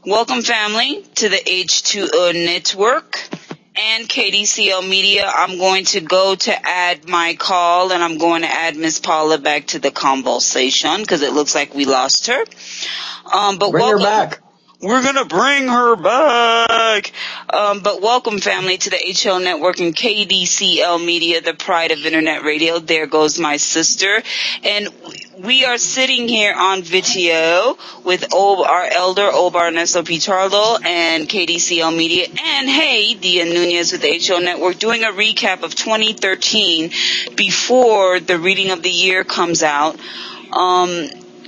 Welcome, family, to the H2O Network and KDCL Media. I'm going to go to add my call, and I'm going to add Miss Paula back to the conversation because it looks like we lost her. But bring her back. We're going to bring her back. But welcome, family, to the HL Network and KDCL Media, the pride of Internet Radio. There goes my sister. And we are sitting here on video with our elder, Oba Ernesto Pichardo, and KDCL Media, and hey, Dia Nunez with the HL Network, doing a recap of 2013 before the reading of the year comes out.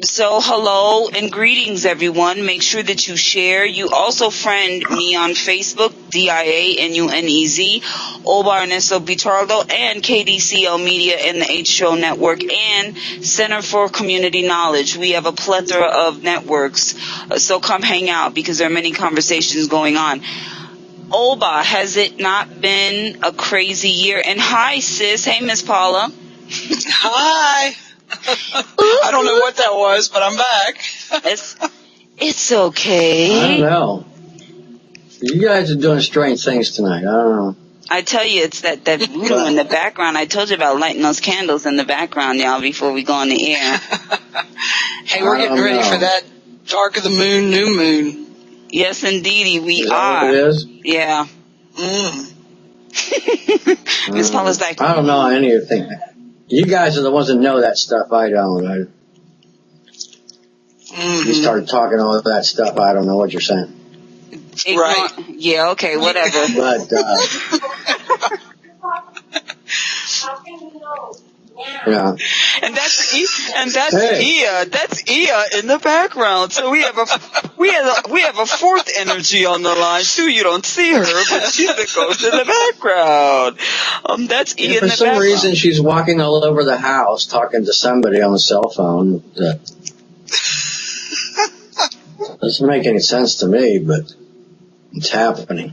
So hello and greetings, everyone. Make sure that you share. You also friend me on Facebook, DIANUNEZ, Oba Ernesto Pichardo, and KDCL Media and the H Show Network, and Center for Community Knowledge. We have a plethora of networks, so come hang out because there are many conversations going on. Oba, has it not been a crazy year? And hi, sis. Hey, Miss Paula. Hi. I don't know what that was, but I'm back. It's okay. I don't know. You guys are doing strange things tonight. I don't know. I tell you, it's that voodoo in the background. I told you about lighting those candles in the background, y'all, before we go on the air. Hey, we're getting ready for that dark of the moon, new moon. Yes, indeedy, we is are. That what it is? Yeah. Miss Paula's like, I don't know anything. You guys are the ones that know that stuff. I don't. You started talking all that stuff. I don't know what you're saying. Right. Yeah, okay, whatever. But, yeah. And that's Ia. That's Ia in the background. So we have a fourth energy on the line too. You don't see her, but she goes in the background. That's Ia in the background. For some reason, she's walking all over the house talking to somebody on the cell phone. Doesn't make any sense to me, but it's happening.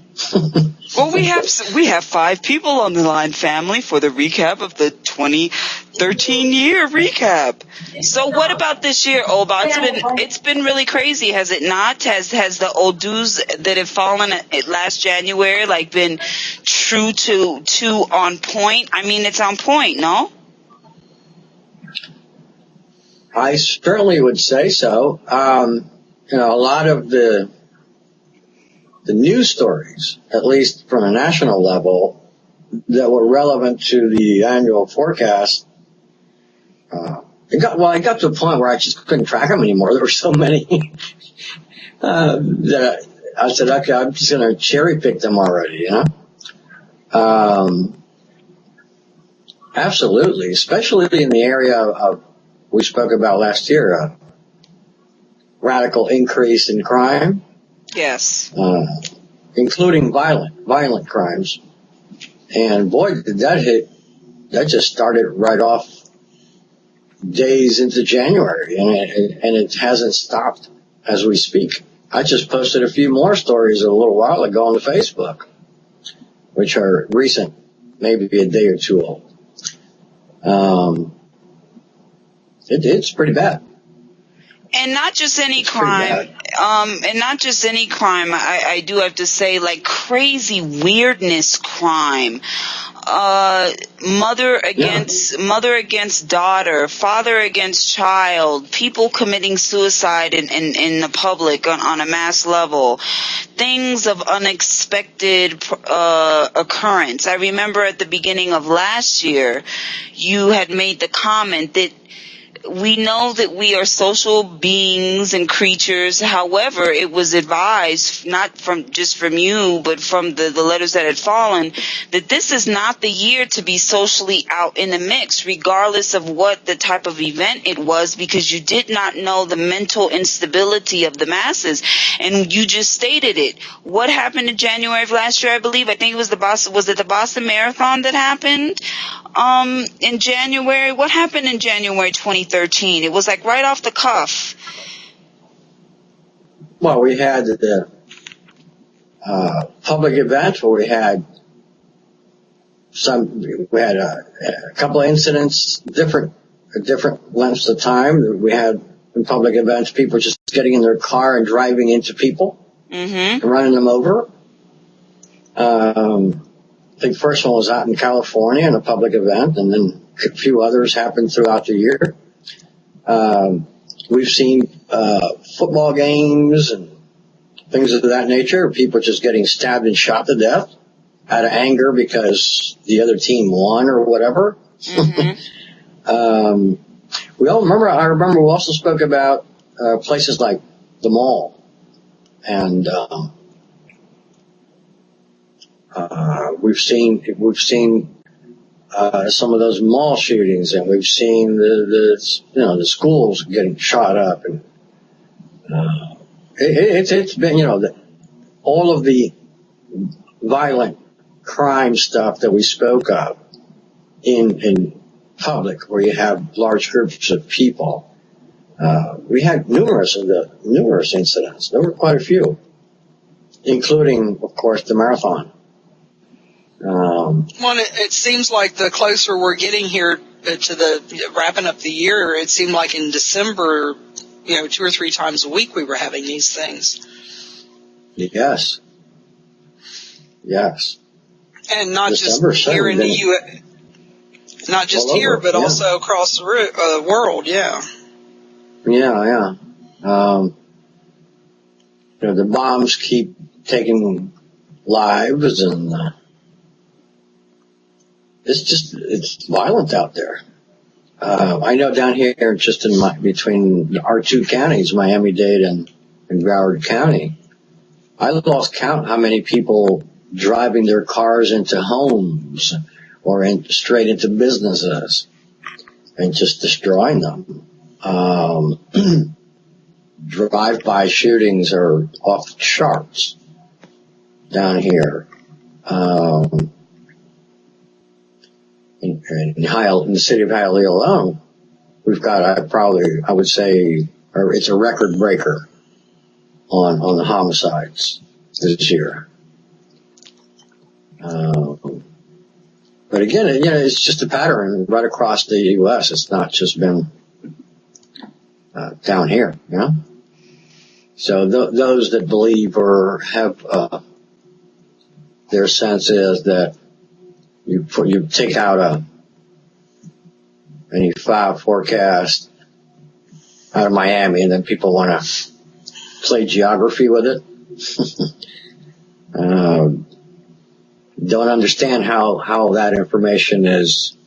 Well, we have 5 people on the line, family, for the recap of the 2013 year recap. So what about this year, Oba? It's been really crazy, has it not? Has the Odus that have fallen last January been true to on point? I mean, it's on point, no? I certainly would say so. A lot of the news stories, at least from a national level, that were relevant to the annual forecast, it got to a point where I just couldn't track them anymore. There were so many that I said, okay, I'm just going to cherry pick them already, Absolutely, especially in the area of we spoke about last year, radical increase in crime. Yes. Including violent crimes. And boy, did that hit. That just started right off days into January, and it hasn't stopped as we speak. I just posted a few more stories a little while ago on the Facebook, which are recent, maybe a day or two old. It's pretty bad. And not just any crime. I do have to say, crazy weirdness crime. Mother against daughter, father against child, people committing suicide in the public on a mass level, things of unexpected occurrence. I remember at the beginning of last year, you had made the comment that we know that we are social beings and creatures. However, it was advised, not from you, but from the letters that had fallen, that this is not the year to be socially out in the mix, regardless of what the type of event it was, because you did not know the mental instability of the masses. And you just stated it. What happened in January of last year, I believe? I think it was the Boston Marathon that happened? In January. What happened in January 2013? It was right off the cuff. Well, we had the public event where we had a couple of incidents, different lengths of time. We had in public events, people just getting in their car and driving into people and running them over. I think first one was out in California in a public event, and then a few others happened throughout the year. We've seen football games and things of that nature, people just getting stabbed and shot to death out of anger because the other team won or whatever. I remember we also spoke about places like the mall, and we've seen some of those mall shootings, and we've seen the schools getting shot up, and it's been all of the violent crime stuff that we spoke of in public, where you have large groups of people. We had numerous incidents. There were quite a few, including, of course, the marathon. Well, it seems like the closer we're getting here to the wrapping up the year, it seemed like in December, 2 or 3 times a week we were having these things. Yes. And not December just here in the U.S., not just here, but also across the world. Yeah. Yeah. The bombs keep taking lives, and it's violent out there. I know down here, just between our 2 counties, Miami-Dade and Broward County, I lost count how many people driving their cars into homes or straight into businesses and just destroying them. Drive-by shootings are off the charts down here. In the city of Hialeah alone, we've got, I would say, it's a record breaker on the homicides this year. But again, it's just a pattern right across the U.S. It's not just been down here, So those that believe or have their sense is that you take out any file forecast out of Miami, and then people want to play geography with it. Don't understand how that information is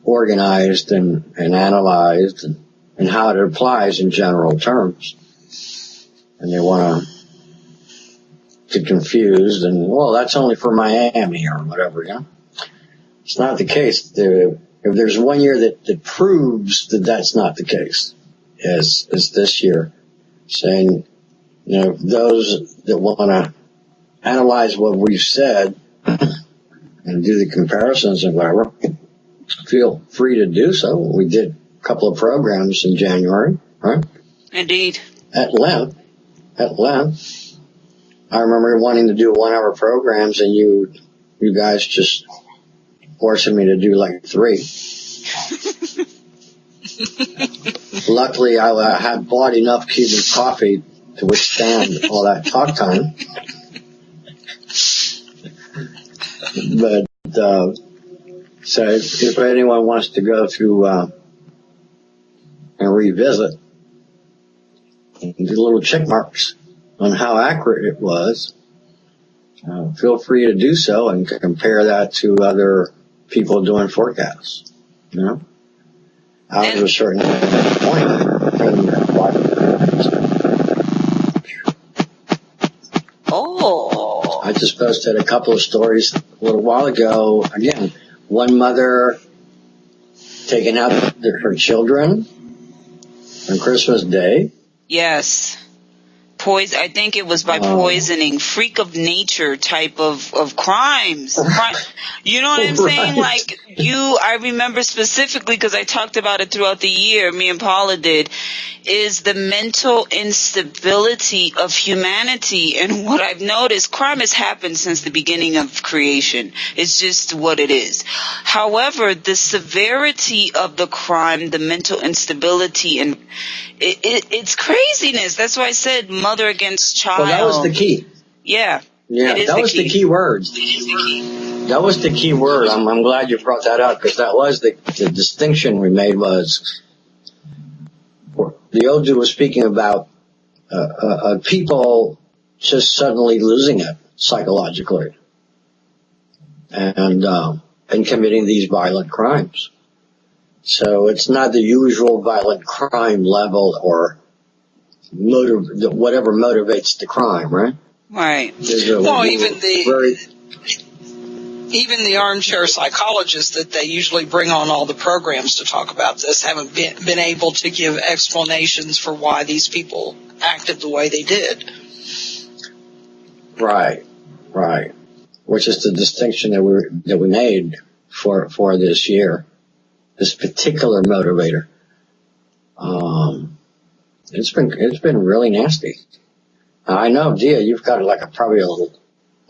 organized and analyzed and how it applies in general terms. And they want to get confused and, well, that's only for Miami or whatever, It's not the case. If there's one year that proves that that's not the case, is this year, saying, those that want to analyze what we've said and do the comparisons and whatever, feel free to do so. We did a couple of programs in January, right? Indeed. At length. I remember wanting to do 1-hour programs, and you guys just forcing me to do like 3. Luckily, I had bought enough Cuban coffee to withstand all that talk time. But so if anyone wants to go through and revisit and do little check marks on how accurate it was, feel free to do so and compare that to other people doing forecasts. Out of a certain point. Oh. I just posted a couple of stories a little while ago. Again, one mother taking out her children on Christmas Day. Yes. I think it was by poisoning, freak of nature type of crimes. You know what I'm saying? Right. I remember specifically because I talked about it throughout the year, me and Paula did. is the mental instability of humanity. And what I've noticed, crime has happened since the beginning of creation. It's just what it is. However, the severity of the crime, the mental instability, and it's craziness. That's why I said mother against child. Well, that was the key. Yeah. Yeah, that was the key words. That was the key word. I'm glad you brought that up, because that was the distinction we made. Was the old dude was speaking about people just suddenly losing it psychologically and committing these violent crimes. So it's not the usual violent crime level or whatever motivates the crime, right? Right. Well, even the armchair psychologists that they usually bring on all the programs to talk about this haven't been able to give explanations for why these people acted the way they did. Right. Which is the distinction that we made for this year, this particular motivator. It's been really nasty. I know, Dia, you've got probably a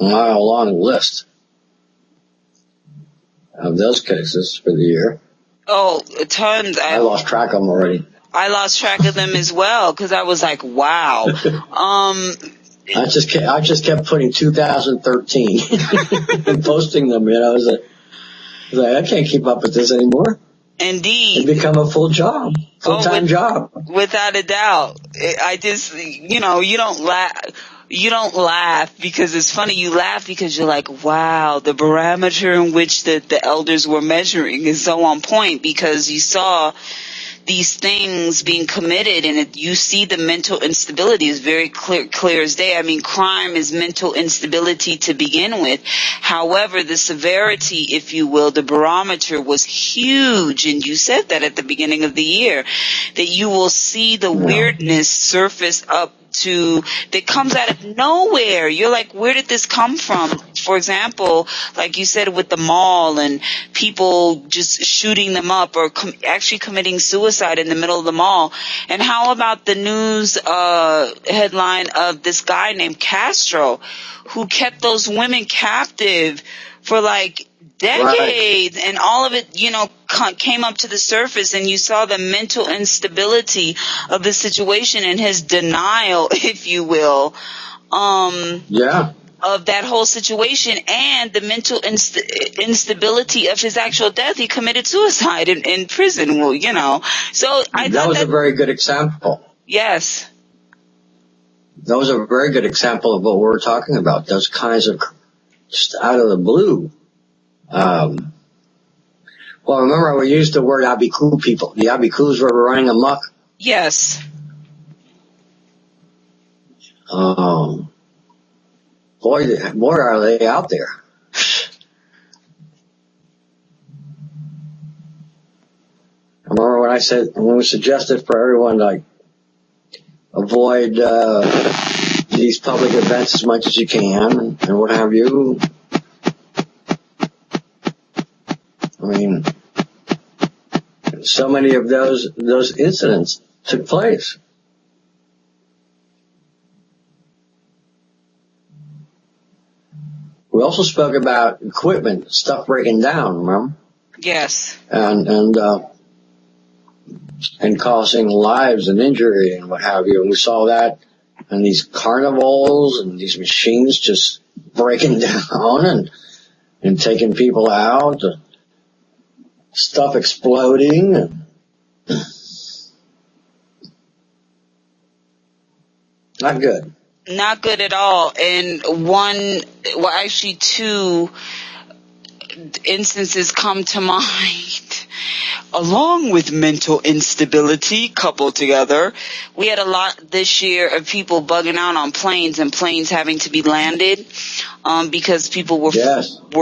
mile-long list of those cases for the year. Oh, tons. I lost track of them already. I lost track of them as well, because I was like, wow. I just kept putting 2013 and posting them. I was like, I can't keep up with this anymore. Indeed. It become a full-time job. Without a doubt. I just, you don't laugh. You don't laugh because it's funny. You laugh because you're like, wow, the barometer in which the elders were measuring is so on point, because you saw these things being committed, and you see the mental instability is very clear as day. I mean, crime is mental instability to begin with. However, the severity, if you will, the barometer was huge. And you said that at the beginning of the year, that you will see the weirdness surface up that comes out of nowhere. You're like, where did this come from? For example, like you said, with the mall and people just shooting them up or actually committing suicide in the middle of the mall. And how about the news headline of this guy named Castro, who kept those women captive for decades, and all of it, came up to the surface, and you saw the mental instability of the situation and his denial, if you will, of that whole situation, and the mental instability of his actual death. He committed suicide in prison. So that was a very good example. Yes. That was a very good example of what we're talking about. Those kinds of just out of the blue. Well, remember we used the word Abiku people. The Abikus were running amok. Yes. Boy, are they out there. I remember when we suggested for everyone, avoid these public events as much as you can and what have you. I mean, so many of those incidents took place. We also spoke about equipment, stuff breaking down, remember? Yes. And causing lives and injury and what have you. And we saw that in these carnivals and these machines just breaking down and taking people out. Stuff exploding. Not good. Not good at all. And two instances come to mind. Along with mental instability coupled together, we had a lot this year of people bugging out on planes and planes having to be landed because people were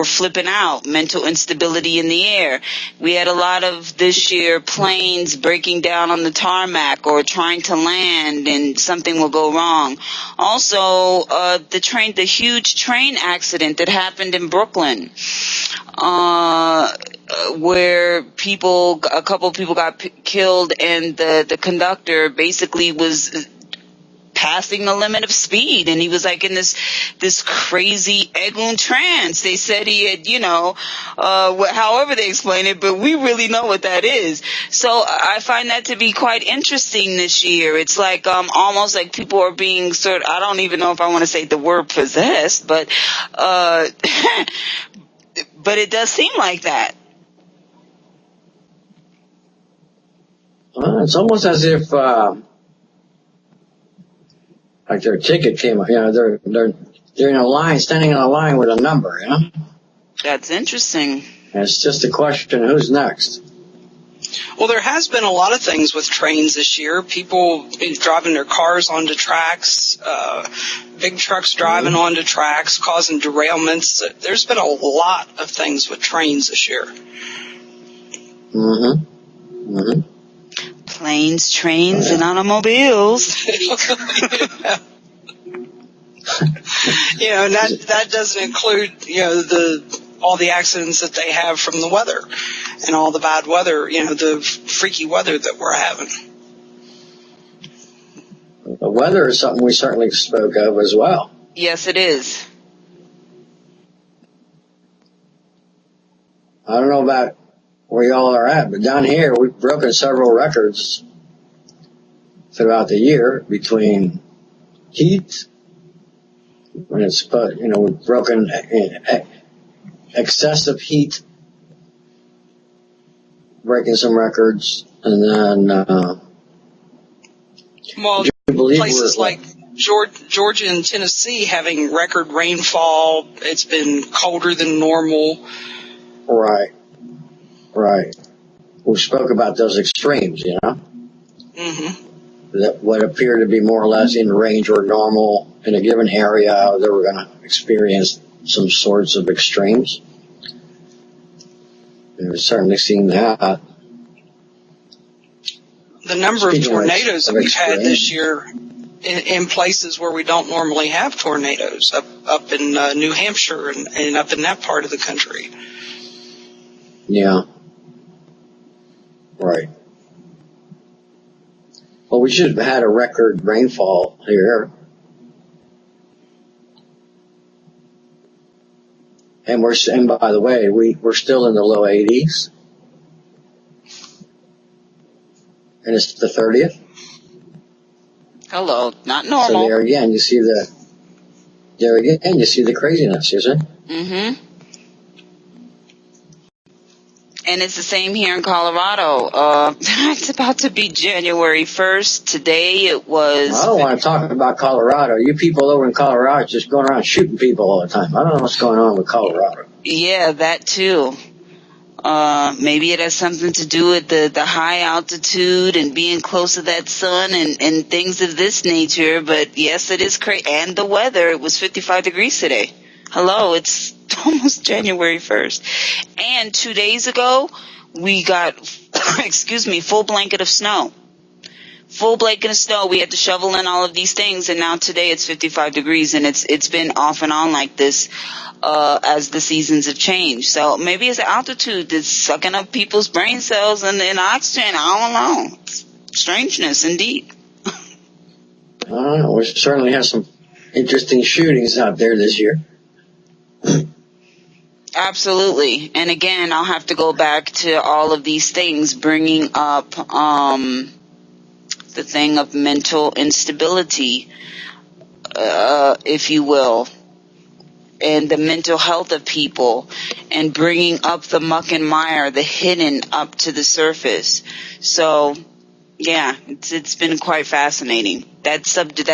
flipping out, mental instability in the air. We had a lot of this year planes breaking down on the tarmac or trying to land and something will go wrong. Also, the huge train accident that happened in Brooklyn. where a couple of people got killed, and the conductor basically was passing the limit of speed, and he was like in this crazy Egun trance. They said he had, however they explain it, but we really know what that is. So I find that to be quite interesting this year. It's like almost like people are being I don't even know if I want to say the word possessed, but but it does seem like that. It's almost as if like their ticket came, they're in a line, standing in a line with a number, That's interesting. And it's just a question, who's next? Well, there has been a lot of things with trains this year. People driving their cars onto tracks, big trucks driving onto tracks, causing derailments. There's been a lot of things with trains this year. Planes, trains, and automobiles. And that doesn't include, all the accidents that they have from the weather and all the bad weather, the freaky weather that we're having. The weather is something we certainly spoke of as well. Yes, it is. I don't know about where y'all are at, but down here we've broken several records throughout the year between heat, when it's, we've broken excessive heat, breaking some records, and then places like Georgia and Tennessee having record rainfall. It's been colder than normal. Right. We spoke about those extremes, that what appeared to be more or less in range or normal in a given area, they were going to experience some sorts of extremes. And we've certainly seen that. The number of tornadoes that we've had this year in places where we don't normally have tornadoes, up in New Hampshire and up in that part of the country. Yeah. Right. Well, we should have had a record rainfall here. And by the way, we're still in the low 80s. And it's the 30th. Hello, not normal. So there again, you see the craziness, is it? Mm-hmm. And it's the same here in Colorado. It's about to be January 1st. Today it was... I don't want to talk about Colorado. You people over in Colorado just going around shooting people all the time. I don't know what's going on with Colorado. Yeah, that too. Maybe it has something to do with the high altitude and being close to that sun and things of this nature. But yes, it is crazy. And the weather, it was 55 degrees today. Hello, it's almost January 1st. And 2 days ago, we got, full blanket of snow. Full blanket of snow. We had to shovel in all of these things, and now today it's 55 degrees, and it's been off and on like this as the seasons have changed. So maybe it's the altitude that's sucking up people's brain cells and oxygen. I don't know. It's strangeness, indeed. I don't know. We certainly have some interesting shootings out there this year. Absolutely. And again, I'll have to go back to all of these things, bringing up the thing of mental instability, if you will, and the mental health of people, and bringing up the muck and mire, the hidden, up to the surface. So, yeah, it's been quite fascinating. That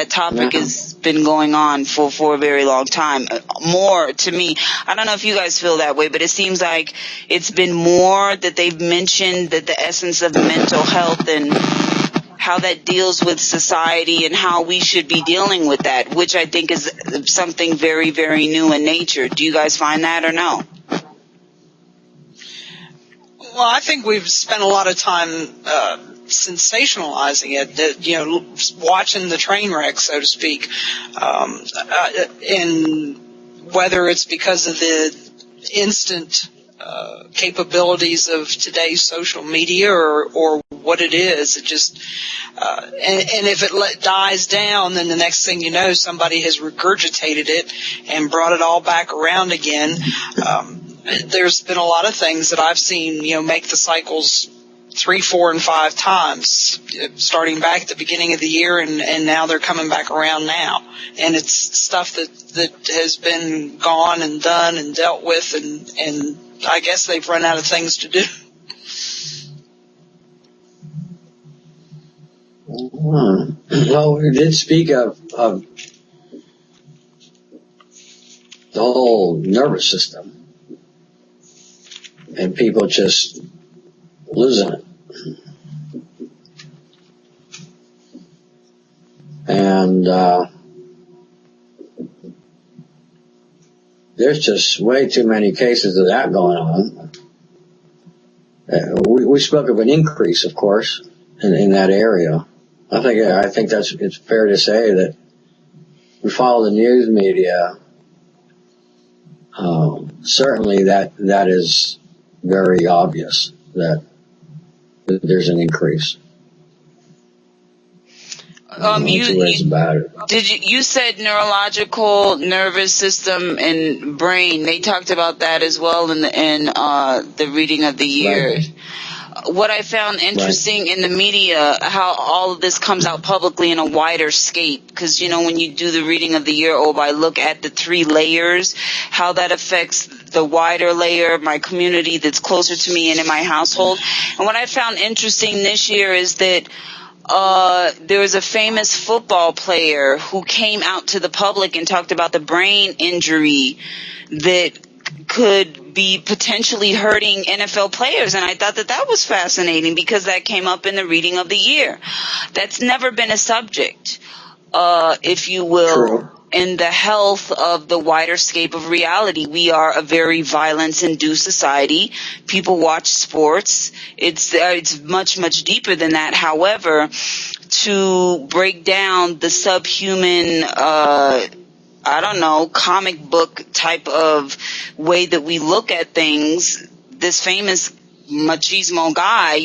topic has been going on for a very long time. More to me, I don't know if you guys feel that way, but it seems like it's been more that they've mentioned that the essence of mental health and how that deals with society and how we should be dealing with that, which I think is something very, very new in nature. Do you guys find that or no? Well, I think we've spent a lot of time sensationalizing it, watching the train wreck, so to speak, and whether it's because of the instant capabilities of today's social media or what it is. It just, and if it dies down, then the next thing you know, somebody has regurgitated it and brought it all back around again. There's been a lot of things that I've seen, make the cycles 3, 4, and 5 times, starting back at the beginning of the year, and now they're coming back around now. And it's stuff that has been gone and done and dealt with, and I guess they've run out of things to do. Well, we did speak of the whole nervous system and people just losing it. And there's just way too many cases of that going on. We spoke of an increase, of course, in that area. I think it's fair to say that we follow the news media. Certainly that is very obvious that there's an increase. You said neurological, nervous system, and brain. They talked about that as well in the reading of the year. Right. What I found interesting in the media, how all of this comes out publicly in a wider scape, because when you do the reading of the year, I look at the 3 layers, how that affects the wider layer, my community that's closer to me and in my household. And what I found interesting this year is that there was a famous football player who came out to the public and talked about the brain injury that could be potentially hurting NFL players. And I thought that was fascinating because that came up in the reading of the year. That's never been a subject, if you will. True. In the health of the wider scape of reality. We are a very violence-induced society. People watch sports. It's much, much deeper than that. However, to break down the subhuman, comic book type of way that we look at things, this famous machismo guy,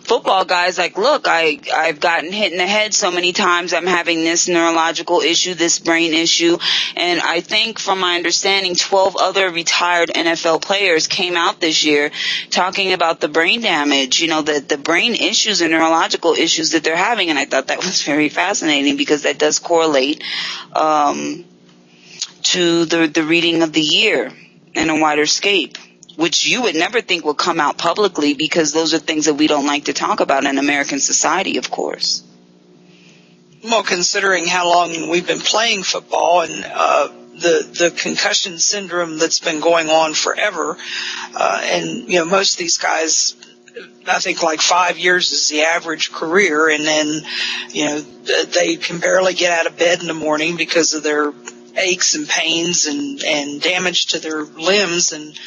football guy's like, look, I've gotten hit in the head so many times. I'm having this neurological issue, this brain issue. And I think from my understanding, 12 other retired NFL players came out this year talking about the brain damage, the brain issues and neurological issues that they're having. And I thought that was very fascinating because that does correlate, to the reading of the year in a wider scape, which you would never think would come out publicly because those are things that we don't like to talk about in American society, of course. Well, considering how long we've been playing football and the concussion syndrome that's been going on forever, and most of these guys, I think like 5 years is the average career, and then they can barely get out of bed in the morning because of their aches and pains and damage to their limbs, and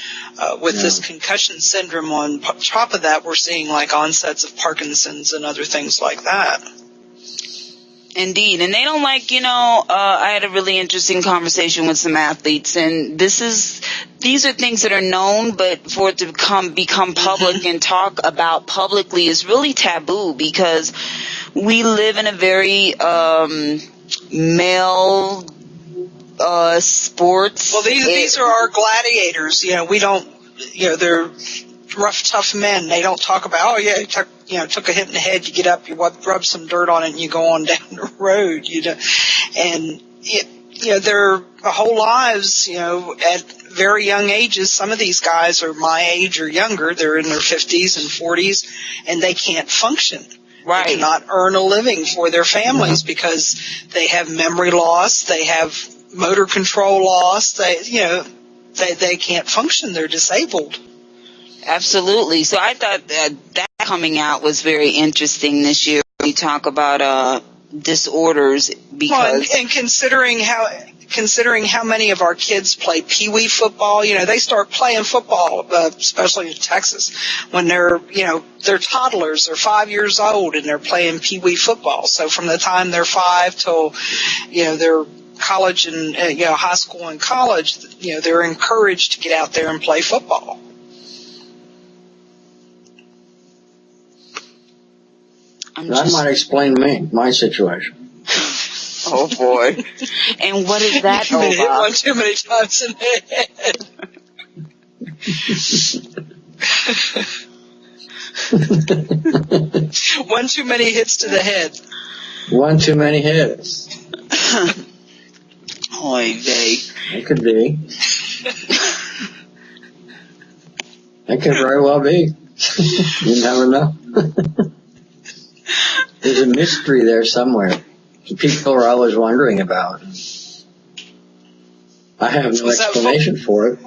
with this concussion syndrome on top of that, we're seeing like onsets of Parkinson's and other things like that. Indeed. And they don't I had a really interesting conversation with some athletes, and these are things that are known, but for it to become public and talk about publicly is really taboo because we live in a very male sports. Well, these are our gladiators. We don't. They're rough, tough men. They don't talk about. Took a hit in the head. You get up, you rub some dirt on it, and you go on down the road. And their whole lives. At very young ages. Some of these guys are my age or younger. They're in their 50s and 40s, and they can't function. Right. They cannot earn a living for their families because they have memory loss. They have motor control loss. They can't function. They're disabled. Absolutely. So I thought that coming out was very interesting this year. We talk about disorders because and considering how many of our kids play pee-wee football, they start playing football, especially in Texas, when they're toddlers. They're 5 years old and they're playing pee-wee football. So from the time they're 5 till they're college and high school and college, they're encouraged to get out there and play football. That might explain my situation. Oh boy! And what is that, You've been hit Oba? one too many times in the head. One too many hits to the head. One too many hits. Oy vey. It could be. It could very well be. You never know. There's a mystery there somewhere. People are always wondering about. I have no explanation for it.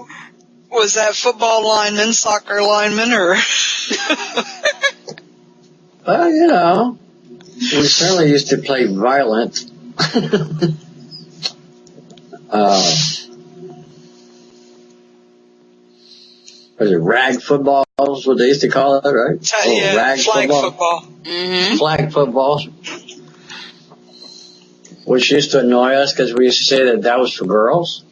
Was that football lineman, soccer lineman, or? Well, you know, we certainly used to play violent. Was it rag footballs? What they used to call it, right? Yeah, rag flag football. Mm-hmm. Flag footballs. Which used to annoy us because we used to say that was for girls.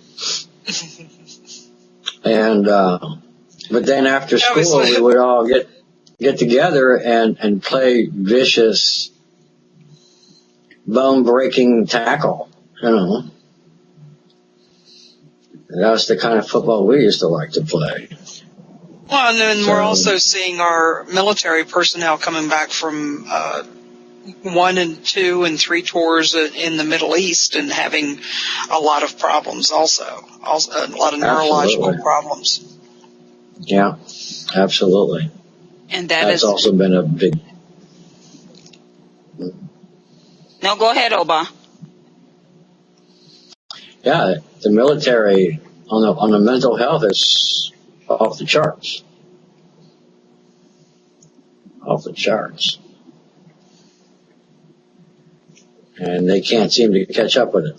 And, but then after school we would all get together and play vicious, bone-breaking tackle, you know. That was the kind of football we used to like to play. Well, and then we're also seeing our military personnel coming back from 1 and 2 and 3 tours in the Middle East and having a lot of problems also a lot of neurological problems. Yeah, absolutely. And that's also been a big... No, go ahead, Oba. Yeah, the military on the mental health is off the charts. Off the charts. And they can't seem to catch up with it.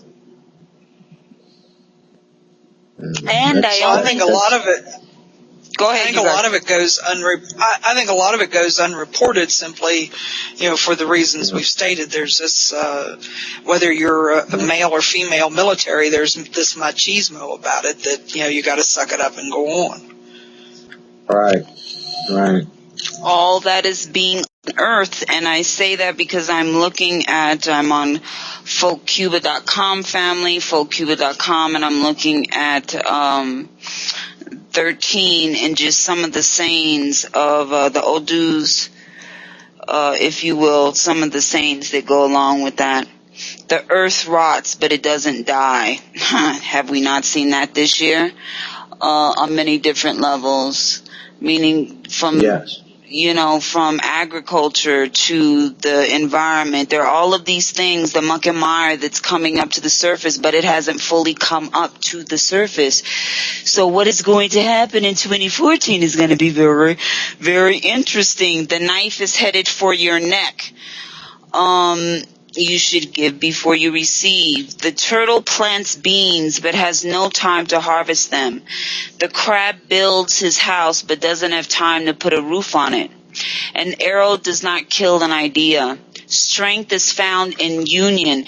And I think a lot of it. Go ahead. I think a lot of it goes I think a lot of it goes unreported simply, for the reasons we've stated. There's this, whether you're a male or female military, there's this machismo about it that, you got to suck it up and go on. Right. All that is being unearthed, and I say that because I'm on folkcuba.com, family, folkcuba.com, and I'm looking at 13 and just some of the sayings of the Odus, if you will, some of the sayings that go along with that. The earth rots, but it doesn't die. Have we not seen that this year? On many different levels, meaning from... Yes. From agriculture to the environment. There are all of these things, the muck and mire that's coming up to the surface, but it hasn't fully come up to the surface. So what is going to happen in 2014 is going to be very, very interesting. The knife is headed for your neck. You should give before you receive. The turtle plants beans but has no time to harvest them. The crab builds his house but doesn't have time to put a roof on it. An arrow does not kill an idea. Strength is found in union.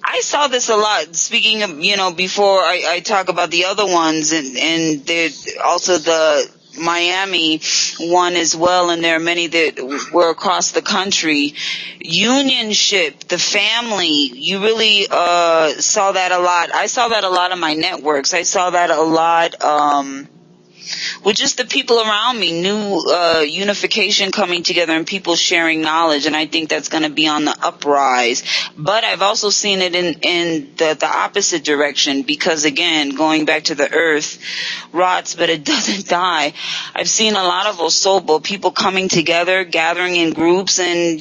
I saw this a lot. Speaking of, before I talk about the other ones, and there's also the Miami one as well, and there are many that were across the country. Unionship, the family, you really saw that a lot. I saw that a lot on my networks. I saw that a lot with just the people around me, new unification coming together and people sharing knowledge, and I think that's going to be on the uprise. But I've also seen it in the opposite direction, because again, going back to the earth rots but it doesn't die. I've seen a lot of Osobo, people coming together, gathering in groups and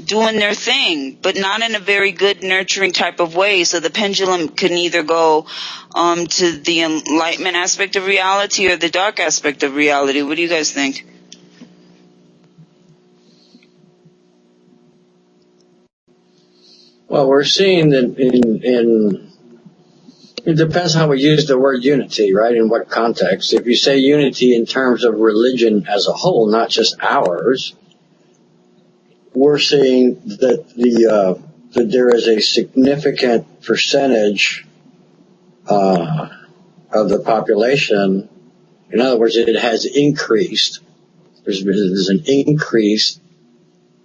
doing their thing, but not in a very good, nurturing type of way. So the pendulum can either go to the enlightenment aspect of reality or the dark aspect of reality. What do you guys think? Well, we're seeing that it depends how we use the word unity, right? In what context. If you say unity in terms of religion as a whole, not just ours, we're seeing that that there is a significant percentage of the population. In other words, it has increased. There's an increase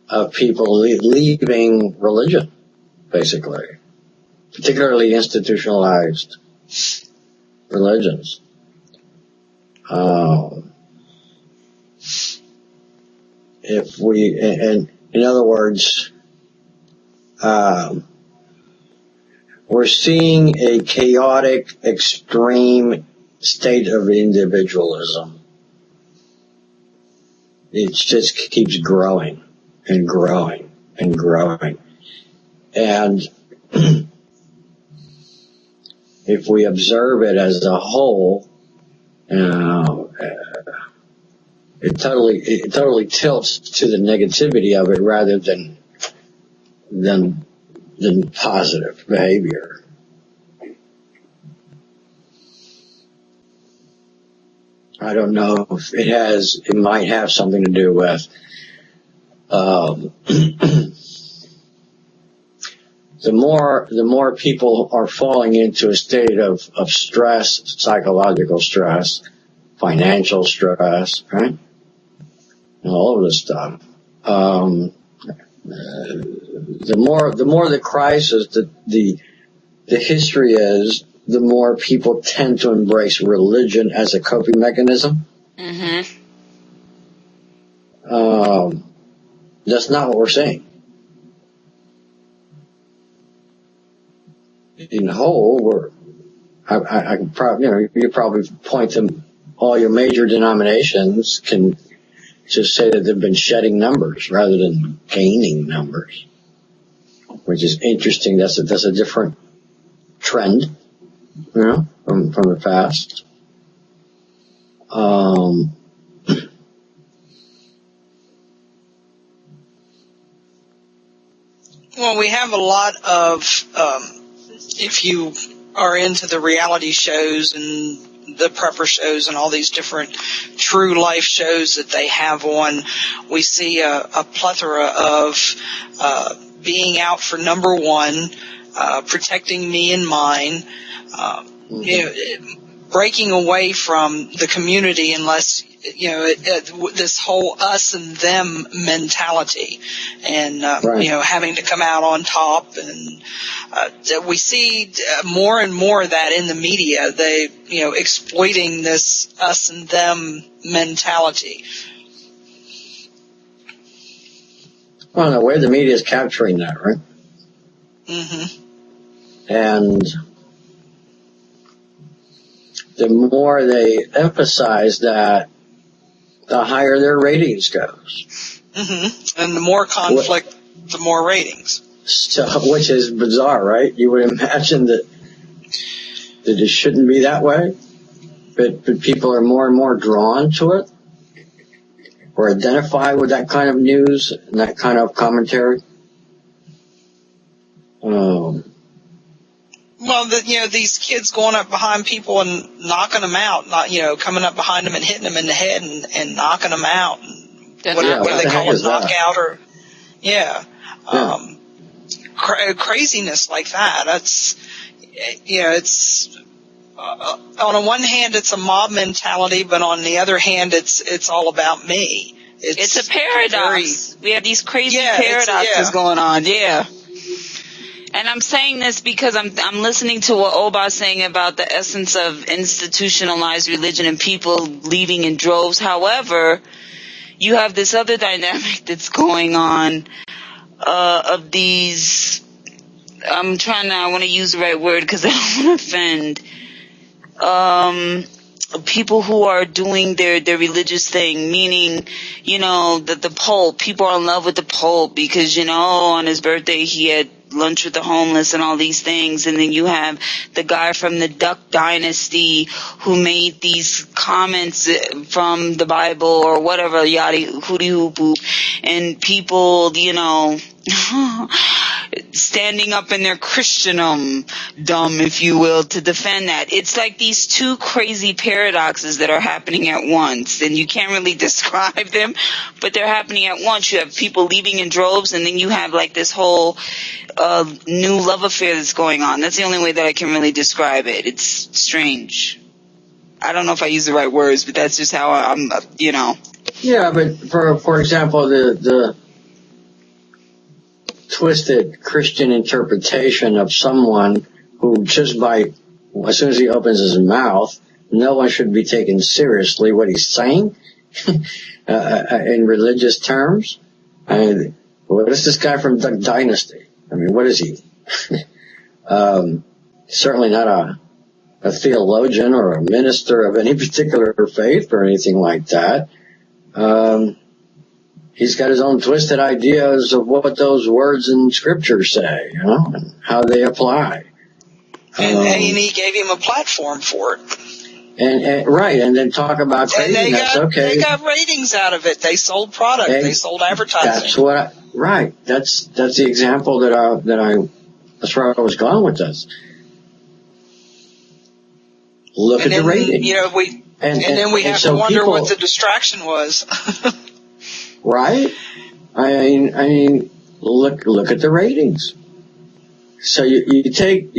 of people leaving religion, basically, particularly institutionalized religions. If we, and in other words, we're seeing a chaotic, extreme state of individualism. It just keeps growing and growing and growing. And if we observe it as a whole, it totally tilts to the negativity of it rather than positive behavior. I don't know if it might have something to do with the more people are falling into a state of stress, psychological stress, financial stress, right? And all of this stuff. The more the crisis, the history is, the more people tend to embrace religion as a coping mechanism. Mm-hmm. That's not what we're seeing. In whole, I can probably, you probably point to all your major denominations can just say that they've been shedding numbers rather than gaining numbers, which is interesting. That's a different trend, from the past. Well, we have a lot of, if you are into the reality shows and the prepper shows and all these different true life shows that they have on, we see a plethora of being out for number one, protecting me and mine, breaking away from the community unless, this whole us and them mentality, and, right. having to come out on top. And we see more and more of that in the media, they, exploiting this us and them mentality. Well, the way the media is capturing that, right? Mm-hmm. And the more they emphasize that, the higher their ratings goes. Mm-hmm. And the more conflict, the more ratings. So, which is bizarre, right? You would imagine that it shouldn't be that way, but people are more and more drawn to it, or identify with that kind of news and that kind of commentary. Well, these kids going up behind people and knocking them out, coming up behind them and hitting them in the head and knocking them out. What do they call it? Knockout or, craziness like that. That's, it's, on the one hand, it's a mob mentality, but on the other hand, it's all about me. It's a paradox. We have these crazy paradoxes going on. Yeah. And I'm saying this because I'm listening to what Oba's saying about the essence of institutionalized religion and people leaving in droves. However, you have this other dynamic that's going on of these. I want to use the right word because I don't want to offend. People who are doing their religious thing, meaning, that the Pope, people are in love with the Pope because, on his birthday he had lunch with the homeless and all these things. And then you have the guy from the Duck Dynasty who made these comments from the Bible or whatever, yada, hooty hoop hoop. And people, standing up in their Christendom, if you will, to defend that. It's like these two crazy paradoxes that are happening at once, and you can't really describe them, but they're happening at once. You have people leaving in droves, and then you have like this whole new love affair that's going on. That's the only way that I can really describe it. It's strange. I don't know if I use the right words, but that's just how I'm. Yeah, but for example, the twisted Christian interpretation of someone who just as soon as he opens his mouth, no one should be taken seriously what he's saying in religious terms. What is this guy from Duck Dynasty? I mean, what is he? Certainly not a theologian or a minister of any particular faith or anything like that. He's got his own twisted ideas of what those words in Scripture say, and how they apply. And A&E gave him a platform for it. And then talk about crazy. They got ratings out of it. They sold product. They sold advertising. That's the example that's where I was going with this. Look at the ratings. Then we have to wonder what the distraction was. Right? I mean, look at the ratings. So you take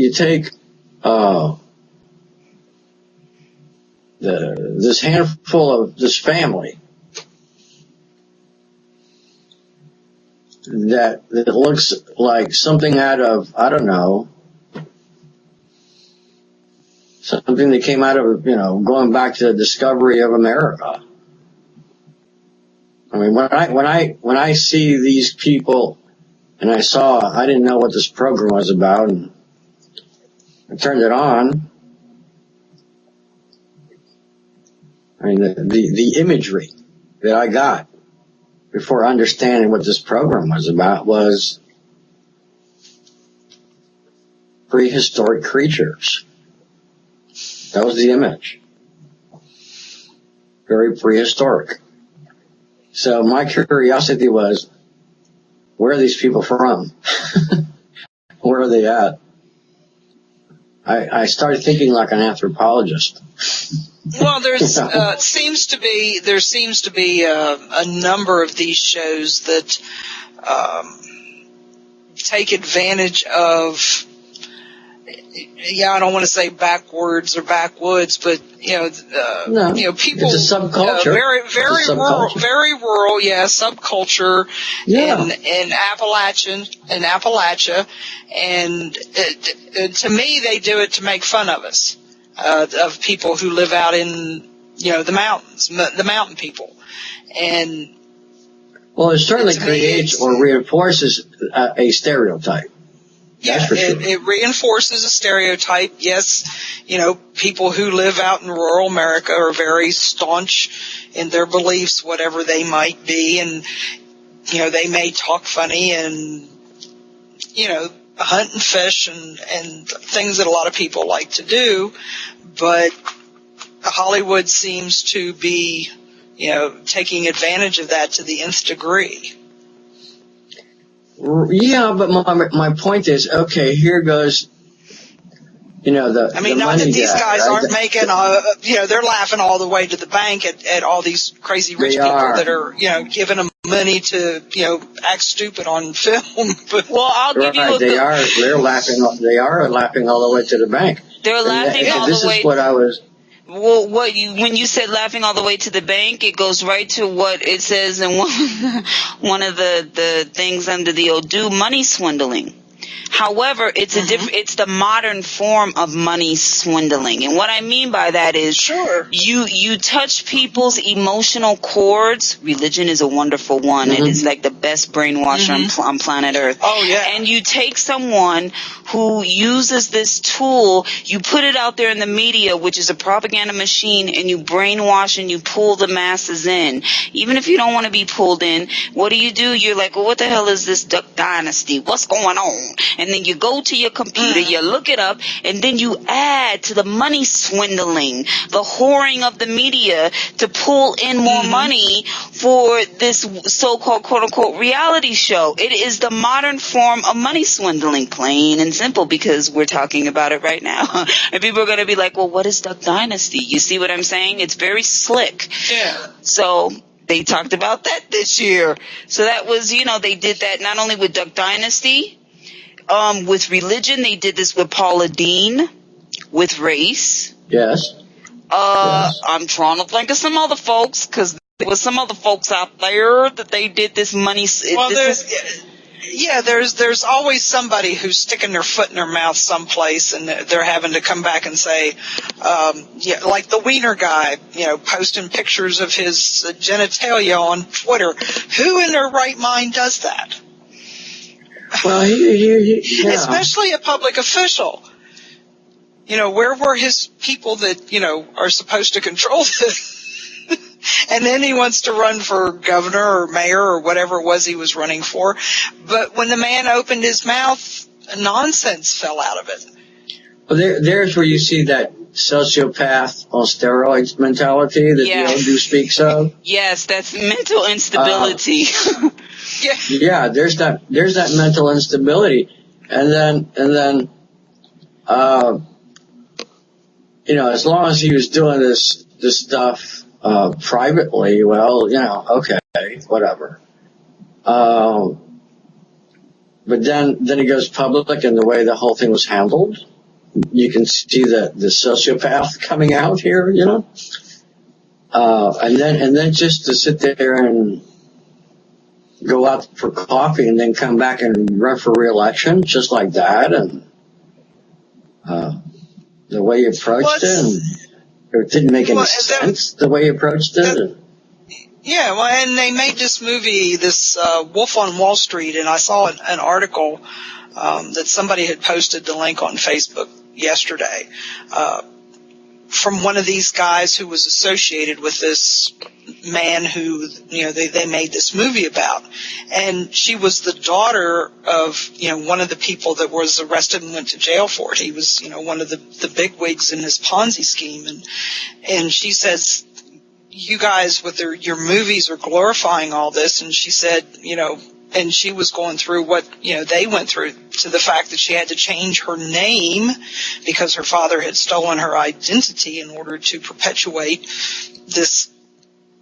this handful of this family that looks like something out of, I don't know, something that came out of, going back to the discovery of America. I mean, when I see these people, and I didn't know what this program was about, and I turned it on. I mean, the imagery that I got before understanding what this program was about was prehistoric creatures. That was the image. Very prehistoric. So my curiosity was, where are these people from? Where are they at? I started thinking like an anthropologist. Well, there seems to be a number of these shows that take advantage of. I don't want to say backwards or backwoods, but people. It's a subculture. Very rural, subculture in Appalachia, and to me, they do it to make fun of us, of people who live out in the mountains, the mountain people, and. Well, it certainly creates or reinforces a stereotype. Yeah, it reinforces a stereotype. Yes, people who live out in rural America are very staunch in their beliefs, whatever they might be, and they may talk funny and hunt and fish and things that a lot of people like to do, but Hollywood seems to be taking advantage of that to the nth degree. Yeah, but my point is, okay, here goes, not that these guys aren't making, they're laughing all the way to the bank at all these crazy rich people that are, giving them money to, act stupid on film. But, well, I'll give you they're laughing all the way to the bank. They're laughing all the way. This is what I was. Well, when you said laughing all the way to the bank, it goes right to what it says in one of the things under the Odu, money swindling. However, it's it's the modern form of money swindling. And what I mean by that is you touch people's emotional chords. Religion is a wonderful one. It is like the best brainwasher on planet Earth. Oh, yeah. And you take someone who uses this tool, you put it out there in the media, which is a propaganda machine, and you brainwash and you pull the masses in. Even if you don't want to be pulled in, what do? You're like, well, what the hell is this Duck Dynasty? What's going on? And then you go to your computer, you look it up, and then you add to the money swindling, the whoring of the media to pull in more money for this so-called quote-unquote reality show. It is the modern form of money swindling, plain and simple, because we're talking about it right now. And people are going to be like, well, what is Duck Dynasty? You see what I'm saying? It's very slick. Yeah. So they talked about that this year. So that was, they did that not only with Duck Dynasty, with religion, they did this with Paula Deen, with race. Yes. I'm trying to think of some other folks, because there was some other folks out there that they did this money. Well, Yeah, there's always somebody who's sticking their foot in their mouth someplace, and they're having to come back and say, yeah, like the wiener guy, posting pictures of his genitalia on Twitter. Who in their right mind does that? Well, yeah. Especially a public official. Where were his people that, are supposed to control this? And then he wants to run for governor or mayor or whatever it was he was running for. But when the man opened his mouth, nonsense fell out of it. Well, there's where you see that sociopath on steroids mentality that the Odu speaks of. Yes, that's mental instability. Yeah, there's that mental instability. And then as long as he was doing this stuff privately, well, okay, whatever. But then it goes public, and the way the whole thing was handled, you can see the sociopath coming out here, and then just to sit there and go out for coffee and then come back and run for re-election just like that, and the way he approached it, and it didn't make any sense the way he approached it. Yeah, well, and they made this movie, this Wolf on Wall Street, and I saw an article that somebody had posted the link on Facebook yesterday from one of these guys who was associated with this man who, they made this movie about. And she was the daughter of, one of the people that was arrested and went to jail for it. He was, one of the bigwigs in this Ponzi scheme. And she says, you guys with your movies are glorifying all this. And she said, and she was going through what, they went through, to the fact that she had to change her name because her father had stolen her identity in order to perpetuate this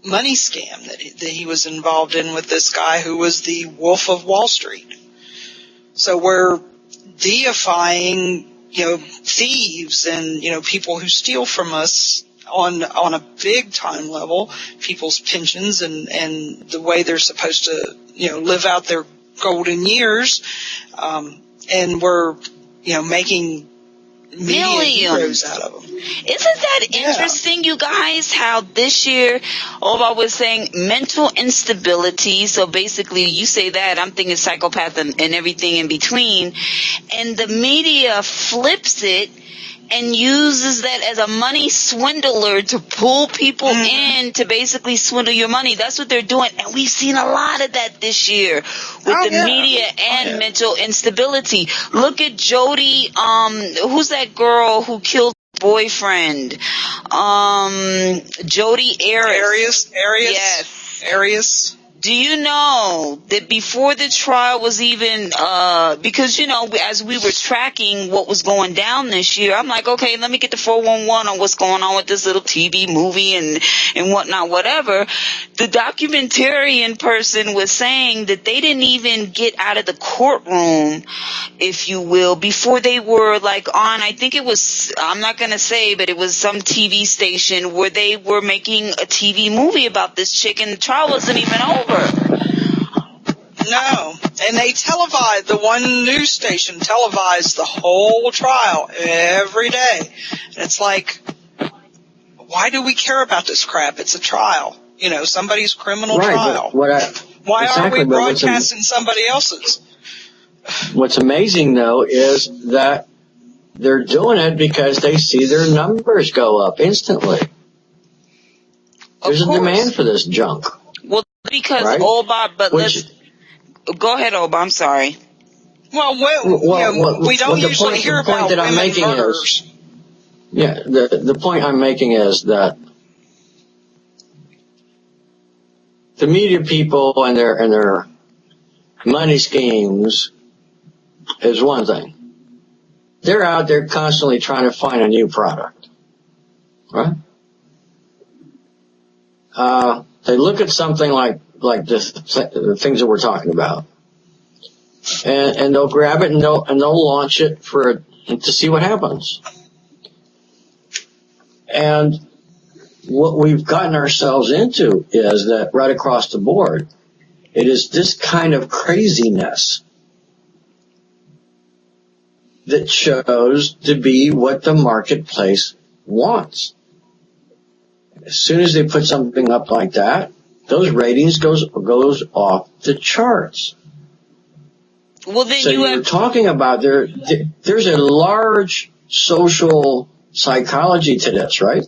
money scam that he was involved in with this guy who was the Wolf of Wall Street. So we're deifying, thieves and, people who steal from us on a big time level, people's pensions and the way they're supposed to, live out their golden years. And we're, making media heroes out of them. Isn't that interesting, you guys, how this year, Oba was saying mental instability. So basically you say that, I'm thinking psychopath and everything in between. And the media flips it and uses that as a money swindler to pull people in to basically swindle your money. That's what they're doing. And we've seen a lot of that this year with the media and mental instability. Look at Jody, who's that girl who killed her boyfriend? Jody Arias. Yes. Arias. Do you know that before the trial was even, because, as we were tracking what was going down this year, I'm like, okay, let me get the 411 on what's going on with this little TV movie and whatnot, whatever. The documentarian person was saying that they didn't even get out of the courtroom, if you will, before they were like on, I think it was, I'm not going to say, but it was some TV station where they were making a TV movie about this chick and the trial wasn't even over. No, and they televised, the one news station televised the whole trial every day. And it's like, why do we care about this crap? It's a trial. Somebody's criminal trial. Why aren't we broadcasting somebody else's? What's amazing, though, is that they're doing it because they see their numbers go up instantly. There's a demand for this junk. Well, because Oba, go ahead, Oba. I'm sorry. Well, we don't usually hear about women murderers. The point I'm making is that the media people and their money schemes is one thing. They're out there constantly trying to find a new product, right? They look at something like the things that we're talking about, and they'll grab it and they'll launch it to see what happens. And what we've gotten ourselves into is that right across the board, It is this kind of craziness that shows to be what the marketplace wants. As soon as they put something up like that, those ratings goes off the charts. Well, then So you're talking about there's a large social psychology to this, right?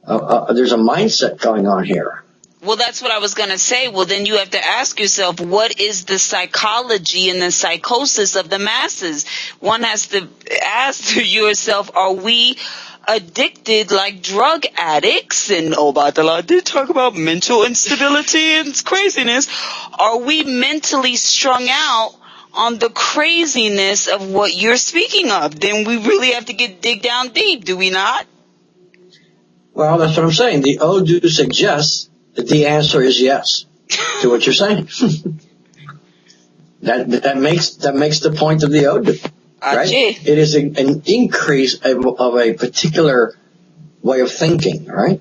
There's a mindset going on here. Well, that's what I was going to say. Well, then you have to ask yourself, what is the psychology and the psychosis of the masses? One has to ask yourself, are we addicted like drug addicts? And Obatala did talk about mental instability and craziness. Are we mentally strung out on the craziness of what you're speaking of? Then we really have to dig down deep, do we not? Well, that's what I'm saying. The Odu suggests that the answer is yes to what you're saying. that makes the point of the Odu, right? It is an increase of a particular way of thinking, right?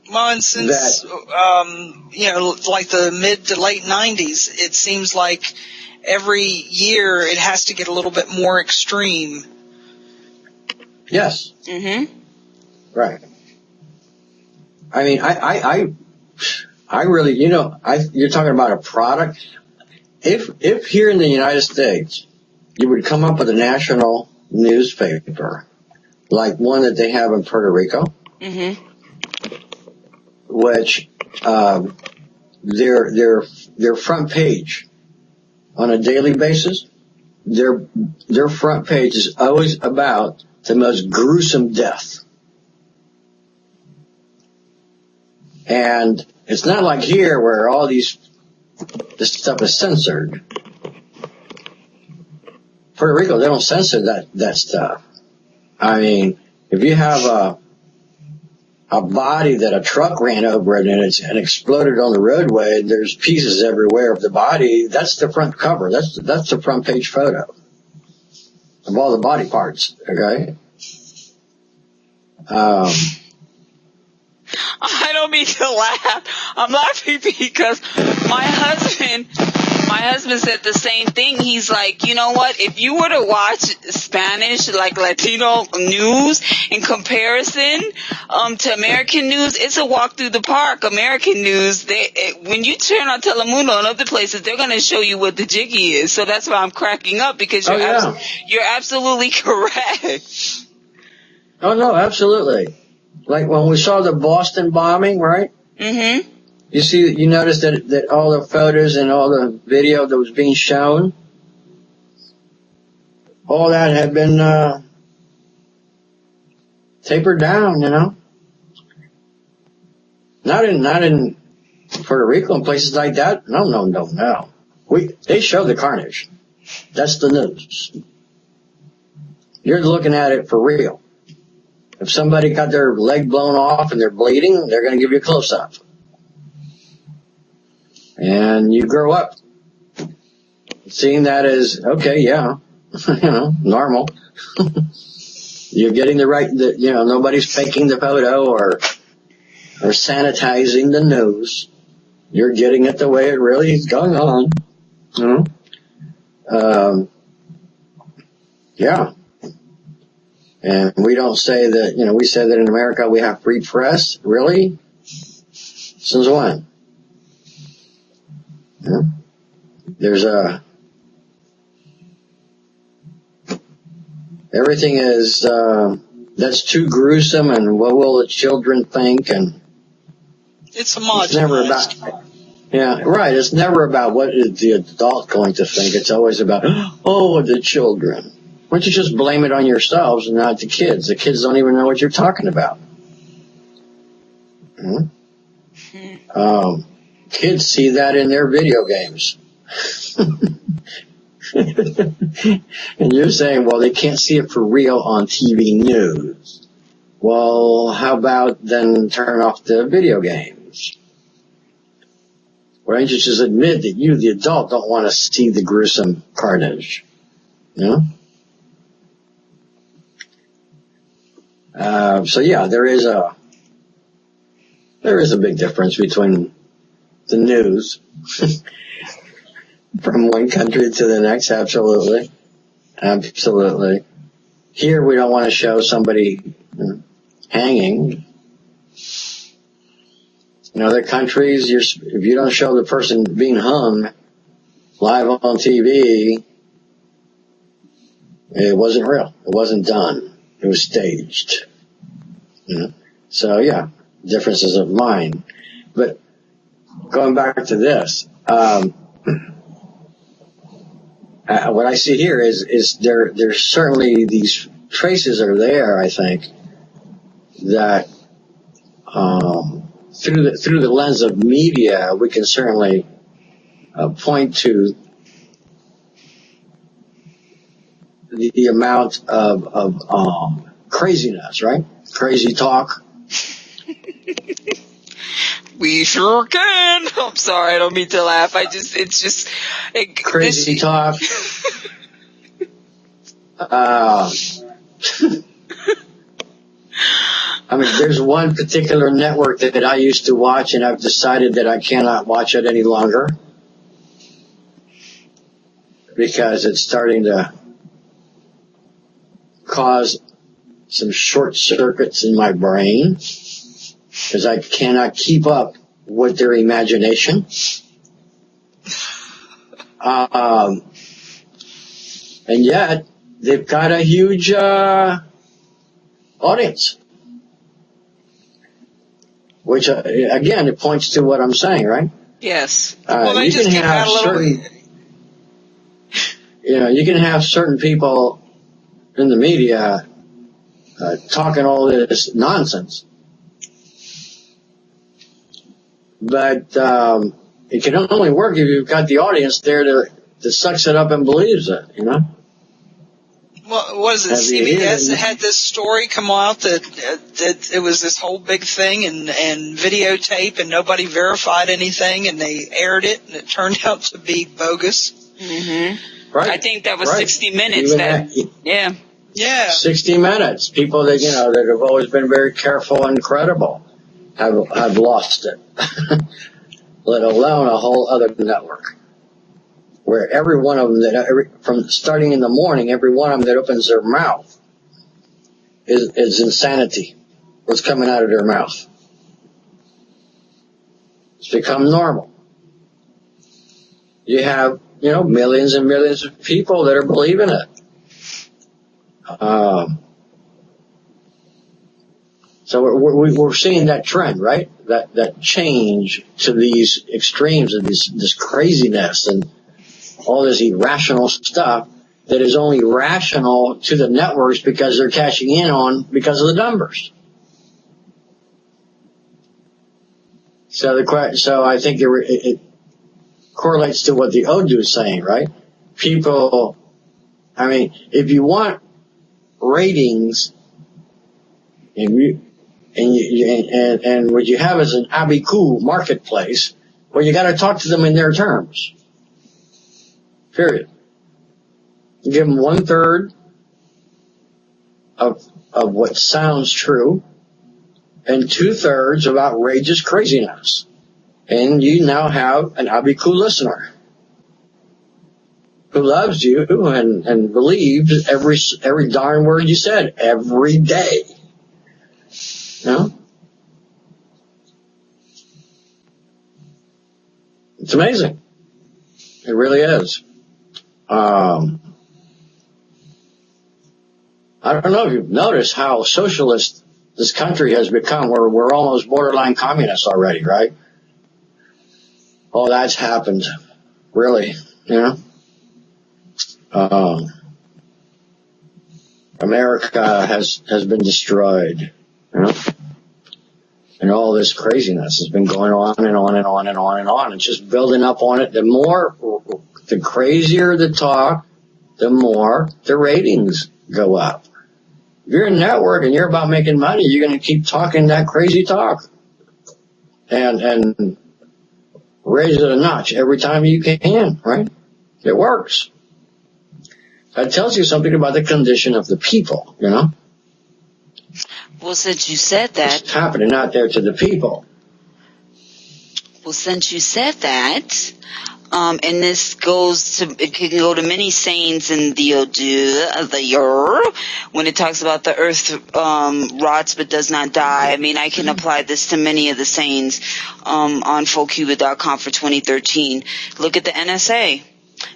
Well, and since like the mid to late 90s, it seems like every year it has to get a little bit more extreme. Yes. Mm-hmm. Right. I mean, I really, you're talking about a product. If here in the United States, you would come up with a national newspaper, like one that they have in Puerto Rico, mm-hmm. which, their front page on a daily basis, their front page is always about the most gruesome death. And it's not like here where all this stuff is censored. Puerto Rico, they don't censor that stuff. I mean, if you have a body that a truck ran over it and exploded on the roadway, there's pieces everywhere of the body, that's the front cover. That's the front page photo of all the body parts, okay? I don't mean to laugh. I'm laughing because my husband said the same thing. He's like, you know what? If you were to watch Spanish, like Latino news in comparison to American news, it's a walk through the park. American news, when you turn on Telemundo and other places, they're going to show you what the jiggy is. So that's why I'm cracking up, because you're absolutely correct. Oh, no, absolutely. Like when we saw the Boston bombing, right? Mm-hmm. You noticed that all the photos and all the video that was being shown, all that had been tapered down, Not in Puerto Rico and places like that. No. They show the carnage. That's the news. You're looking at it for real. If somebody got their leg blown off and they're bleeding, they're going to give you a close-up. And you grow up seeing that as, okay, yeah, normal. You're getting nobody's faking the photo or sanitizing the news. You're getting it the way it really is going on. Yeah. And we don't say that, we say that in America we have free press. Really? Since when? There's everything is, that's too gruesome, and what will the children think? And it's homogenized. It's never about, yeah, right. It's never about what is the adult going to think. It's always about, the children. Why don't you just blame it on yourselves and not the kids? The kids don't even know what you're talking about. Kids see that in their video games. And you're saying, well, they can't see it for real on TV news. Well, how about then turn off the video games? Why don't you just admit that you, the adult, don't want to see the gruesome carnage? So yeah, there is There is a big difference between the news from one country to the next. Absolutely. Absolutely. Here we don't want to show somebody hanging. In other countries, if you don't show the person being hung live on TV, it wasn't real. It wasn't done. It was staged. So yeah, differences of mind. But going back to this, what I see here is there's certainly these traces are there. I think that through the lens of media, we can certainly point to the amount of craziness, right? Crazy talk. We sure can. I'm sorry, I don't mean to laugh. Crazy talk. I mean, there's one particular network that I used to watch, and I've decided that I cannot watch it any longer because it's starting to cause some short circuits in my brain because I cannot keep up with their imagination. And yet, they've got a huge audience. Which, again, it points to what I'm saying, right? Yes. Well, they you just can keep have certain, you can have certain people in the media talking all this nonsense, but it can only work if you've got the audience there that sucks it up and believes it, Well, what is it? CBS had this story come out that it was this whole big thing and videotape, and nobody verified anything, and they aired it, and it turned out to be bogus. Mm-hmm. Right. I think that was right. 60 Minutes. Yeah. 60 Minutes. People that that have always been very careful and credible have lost it, let alone a whole other network. Where every one of them from starting in the morning, every one of them that opens their mouth is insanity. What's coming out of their mouth? It's become normal. You have, millions and millions of people that are believing it. So we're seeing that trend, right? That change to these extremes of this craziness and all this irrational stuff that is only rational to the networks because they're cashing in on because of the numbers. So I think it correlates to what the Odu is saying, right? People, I mean, if you want ratings and what you have is an Abiku marketplace, well, you got to talk to them in their terms. Period. Give them 1/3 of what sounds true and 2/3 of outrageous craziness. And you now have an Abiku listener who loves you and believes every darn word you said every day. It's amazing. It really is. I don't know if you've noticed how socialist this country has become, where we're almost borderline communists already, right? Oh, that's happened. Really, America has been destroyed, and all this craziness has been going on and on and on and on and on. It's just building up on it. The crazier the talk, the more the ratings go up. If you're a network and you're about making money, you're going to keep talking that crazy talk and raise it a notch every time you can, right? It works. That tells you something about the condition of the people, Well, since you said that, it's happening out there to the people. Well, since you said that, and this it can go to many sayings in the year when it talks about the earth rots but does not die. I mean, I can apply this to many of the sayings on folkcuba.com for 2013. Look at the NSA.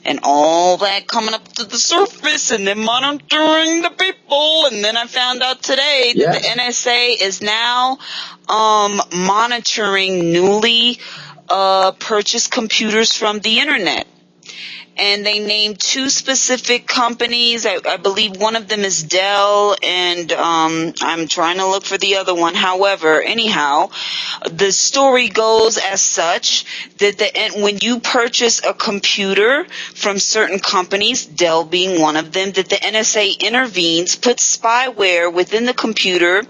And all that coming up to the surface and then monitoring the people. And then I found out today that the NSA is now monitoring newly purchased computers from the internet. And they named two specific companies. I believe one of them is Dell, and I'm trying to look for the other one. However, anyhow, the story goes as such that when you purchase a computer from certain companies, Dell being one of them, that the NSA intervenes, puts spyware within the computer,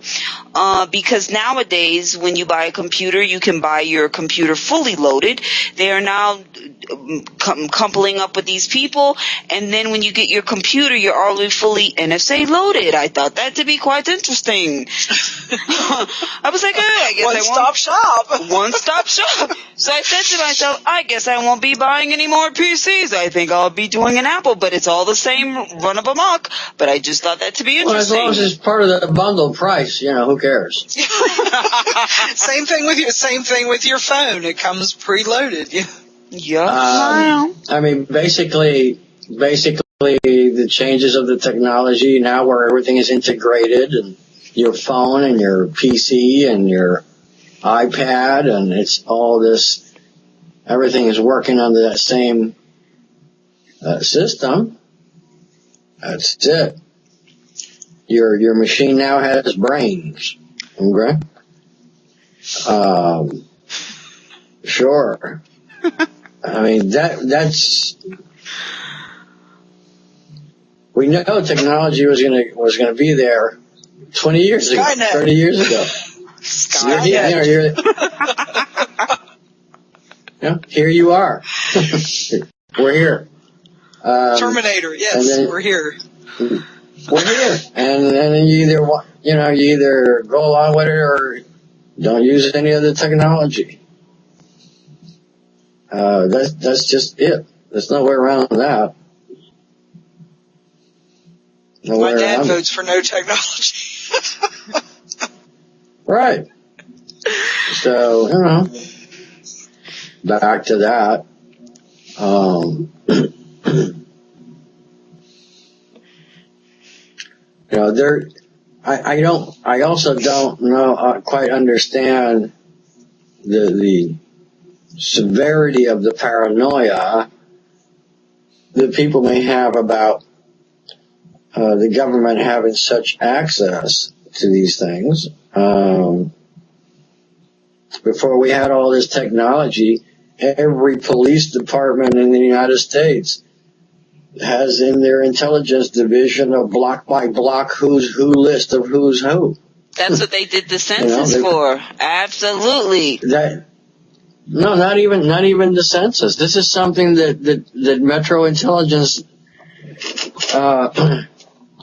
because nowadays when you buy a computer, you can buy your computer fully loaded. They are now coupling up with these people, and then when you get your computer, you're already fully NSA loaded. I thought that to be quite interesting. I was like, I guess One-stop shop. One-stop shop. So I said to myself, I guess I won't be buying any more PCs. I think I'll be doing an Apple, but it's all the same run of amok. But I just thought that to be interesting. Well, as long as it's part of the bundle price, who cares? Same thing with your phone. It comes preloaded. Yeah. I mean, basically, the changes of the technology now, where everything is integrated, and your phone and your PC and your iPad, and it's all this. Everything is working under that same system. That's it. Your machine now has brains. Okay. Sure. I mean, that's, we know technology was gonna be there 20 years ago, 30 years ago. Here you are. We're here. Terminator, yes, we're here. We're here. And then you either go along with it or don't use any of the technology. That's just it. There's no way around that. My dad votes for no technology. Right. So, back to that. I also don't know, quite understand the severity of the paranoia that people may have about the government having such access to these things. Before we had all this technology, every police department in the United States has in their intelligence division a block by block who's who list of who's who. That's what they did the census for. Absolutely. No, not even the census. This is something that Metro Intelligence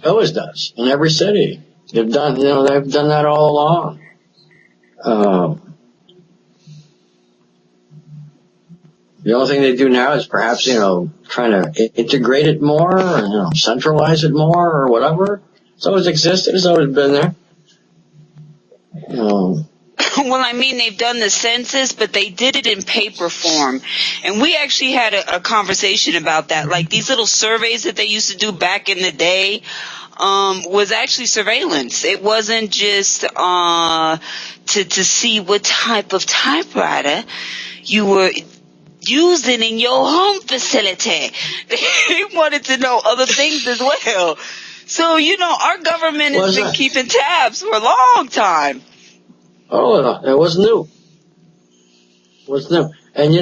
always does in every city. They've done that all along. The only thing they do now is perhaps, trying to integrate it more, or, centralize it more, or whatever. It's always existed. It's always been there. Well, I mean, they've done the census, but they did it in paper form. And we actually had a conversation about that. Like, these little surveys that they used to do back in the day was actually surveillance. It wasn't just to see what type of typewriter you were using in your home facility. They wanted to know other things as well. So, our government has been keeping tabs for a long time. Oh, it was new. And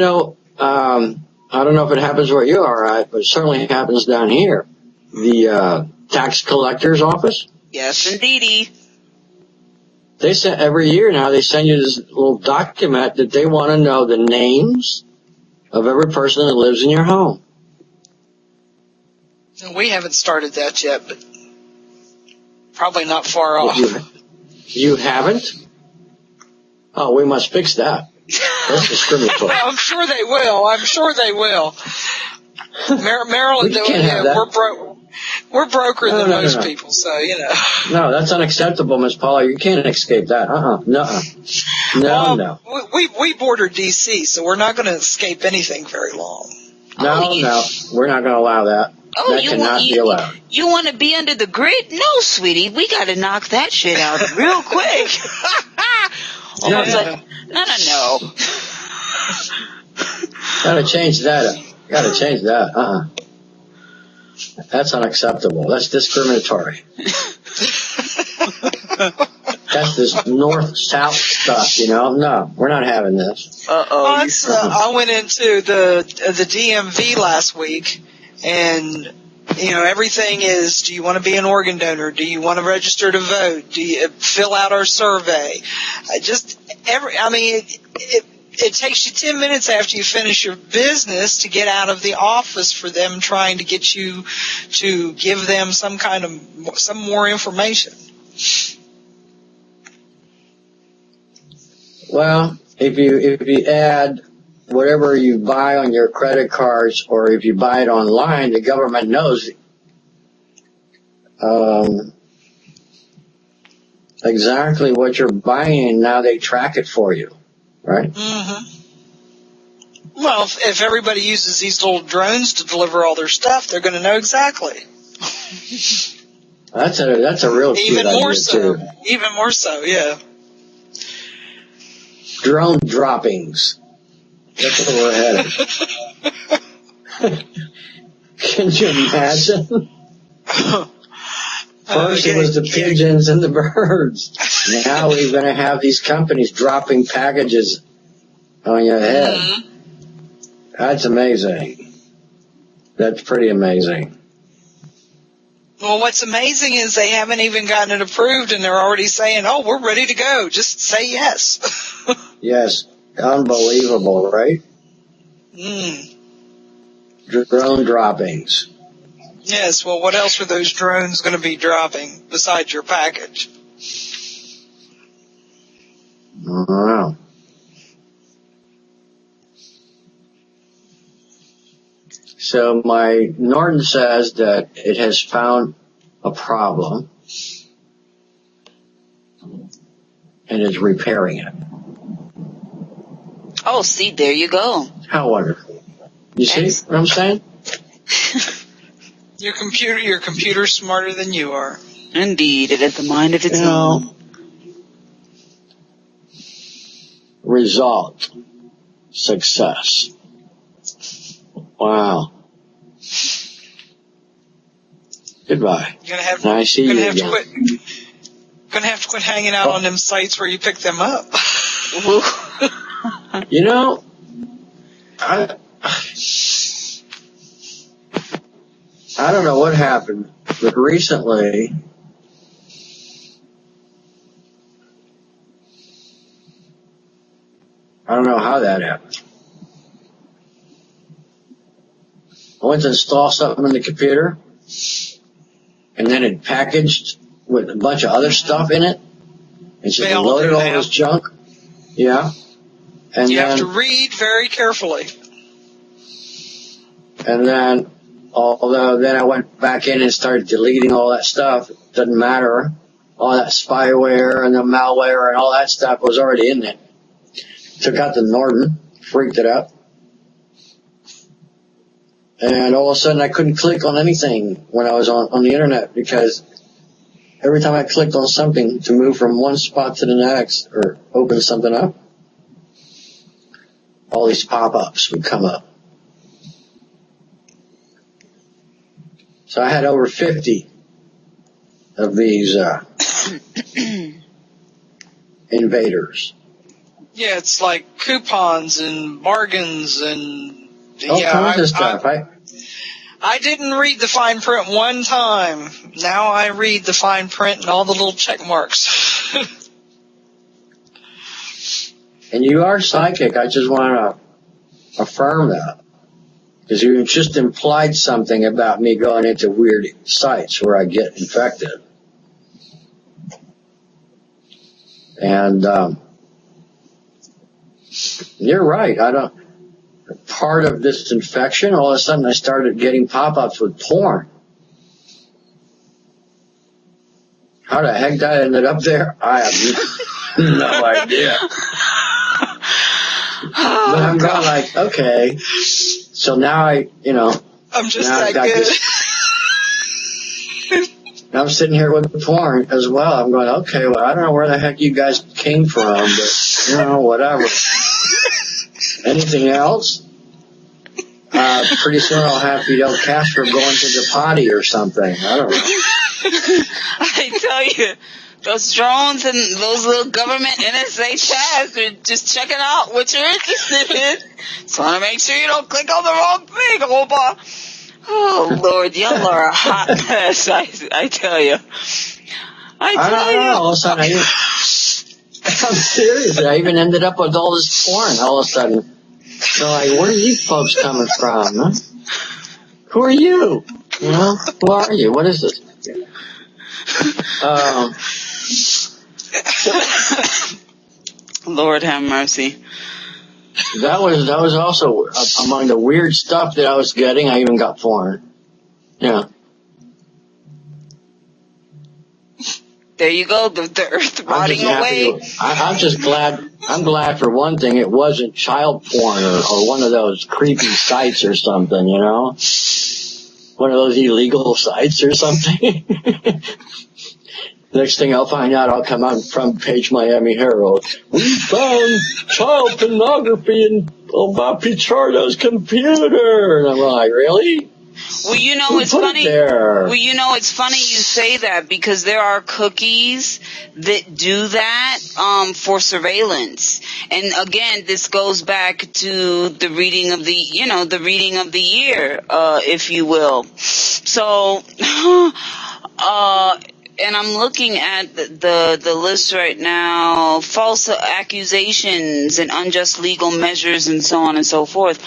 I don't know if it happens where you are at, but it certainly happens down here. The tax collector's office. Yes, indeedy. They send every year now. They send you this little document that they want to know the names of every person that lives in your home. We haven't started that yet, but probably not far off. You haven't? Oh, we must fix that. That's discriminatory. I'm sure they will. Maryland, we're broker than most people, so, you know. No, that's unacceptable, Miss Paula. You can't escape that. No. We border D.C., so we're not going to escape anything very long. No, we're not going to allow that. Oh, that cannot be allowed. You want to be under the grid? No, sweetie. We got to knock that shit out real quick. No. Gotta change that. That's unacceptable. That's discriminatory. That's this north-south stuff, you know? No, we're not having this. I went into the DMV last week, and, you know, everything is, do you want to be an organ donor? Do you want to register to vote? Do you fill out our survey? It takes you 10 minutes after you finish your business to get out of the office for them trying to get you to give them some more information. Well, if you add whatever you buy on your credit cards, or if you buy it online, the government knows exactly what you're buying, and now they track it for you, right? Mm-hmm. Well, if everybody uses these little drones to deliver all their stuff, they're going to know exactly. That's a real cute idea too. Even more so, yeah. Drone droppings. That's where we're headed. Can you imagine? First it was the pigeons and the birds. Now we're going to have these companies dropping packages on your head. Mm-hmm. That's amazing. That's pretty amazing. Well, what's amazing is they haven't even gotten it approved, and they're already saying, oh, we're ready to go. Just say yes. Yes. Unbelievable, right? Drone droppings. Yes, well, what else are those drones going to be dropping besides your package? I don't know. So my Norton says that it has found a problem and is repairing it. Oh, see, there you go. How wonderful. You see what I'm saying? Your computer's smarter than you are. Indeed, it has a mind of its own. Result. Success. Wow. Goodbye. I see you again. Gonna have to quit hanging out on them sites where you pick them up. You know, I don't know what happened, but recently I don't know how that happened. I went to install something in the computer, and then it packaged with a bunch of other stuff in it, and just loaded all this junk. Yeah. And you have to read very carefully. And then, although then I went back in and started deleting all that stuff, it doesn't matter. All that spyware and the malware and all that stuff was already in it. Took out the Norton, freaked it out. And all of a sudden I couldn't click on anything when I was on the internet, because every time I clicked on something to move from one spot to the next or open something up, all these pop-ups would come up. So I had over 50 of these invaders. Yeah, it's like coupons and bargains and all kinds of stuff. I didn't read the fine print one time. Now I read the fine print and all the little check marks. And you are psychic. I just want to affirm that. Because you just implied something about me going into weird sites where I get infected. And You're right. Part of this infection, all of a sudden I started getting pop-ups with porn. How the heck that ended up there, I have no idea. But I'm going like, okay. So now I'm just that good. I'm sitting here with porn as well. I'm going, okay, well, I don't know where the heck you guys came from, but, whatever. Anything else? Pretty soon I'll have Fidel Castro going to the potty or something. I don't know. I tell you, those drones and those little government NSA chats are just checking out what you're interested in. Just want to make sure you don't click on the wrong thing, Oba. Oh, Lord, y'all are a hot mess, I tell you. I don't know. All of a sudden, I'm serious. I even ended up with all this porn all of a sudden. So, where are you folks coming from, huh? Who are you? Who are you? What is this? Lord have mercy. That was also among the weird stuff that I was getting. I even got porn. Yeah. There you go, the earth rotting away. I'm just glad. I'm glad for one thing it wasn't child porn or one of those creepy sites or something, one of those illegal sites or something. Next thing I'll find out, I'll come on front page Miami Herald. We found child pornography in Oba Pichardo's computer. And I'm like, really? Well, it's funny. Well, it's funny you say that because there are cookies that do that for surveillance. And again, this goes back to the reading of the year, if you will. So, and I'm looking at the list right now, false accusations and unjust legal measures and so on and so forth.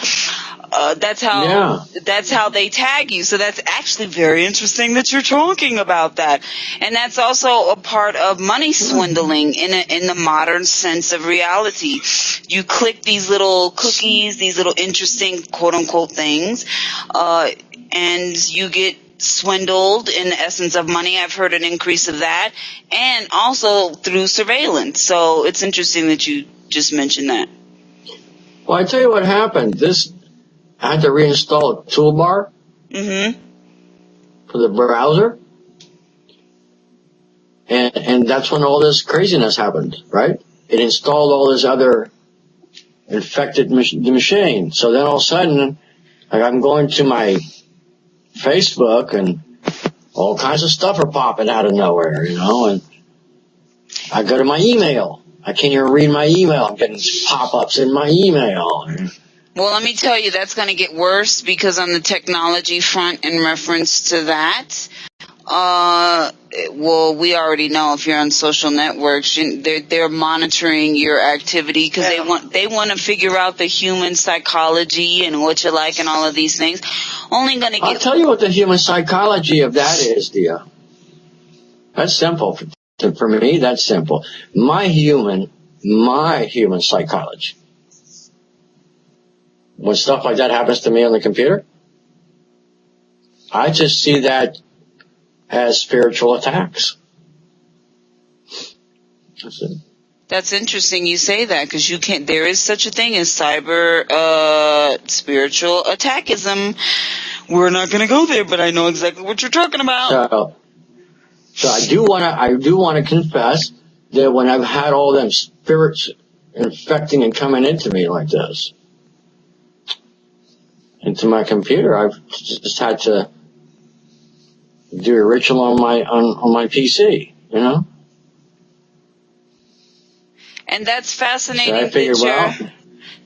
That's how they tag you. So that's actually very interesting that you're talking about that. And that's also a part of money swindling in the modern sense of reality. You click these little cookies, these little interesting quote unquote things, and you get swindled in the essence of money. I've heard an increase of that, and also through surveillance. So it's interesting that you just mentioned that. Well, I tell you what happened. I had to reinstall a toolbar for the browser, and that's when all this craziness happened, right? It installed all this other infected machine. So then all of a sudden, I'm going to my Facebook and all kinds of stuff are popping out of nowhere, and I go to my email. I can't even read my email. I'm getting pop-ups in my email. Well, let me tell you, that's going to get worse because on the technology front in reference to that, we already know if you're on social networks, they're monitoring your activity because they want to figure out the human psychology and what you like and all of these things. I'll tell you what the human psychology of that is, dear. That's simple. For me, that's simple. My human psychology. When stuff like that happens to me on the computer, I just see that as spiritual attacks. That's it. That's interesting you say that because there is such a thing as cyber spiritual attackism. We're not going to go there, but I know exactly what you're talking about. So I do want to confess that when I've had all them spirits infecting and coming into me like this, into my computer, I've just had to do a ritual on my PC, And that's fascinating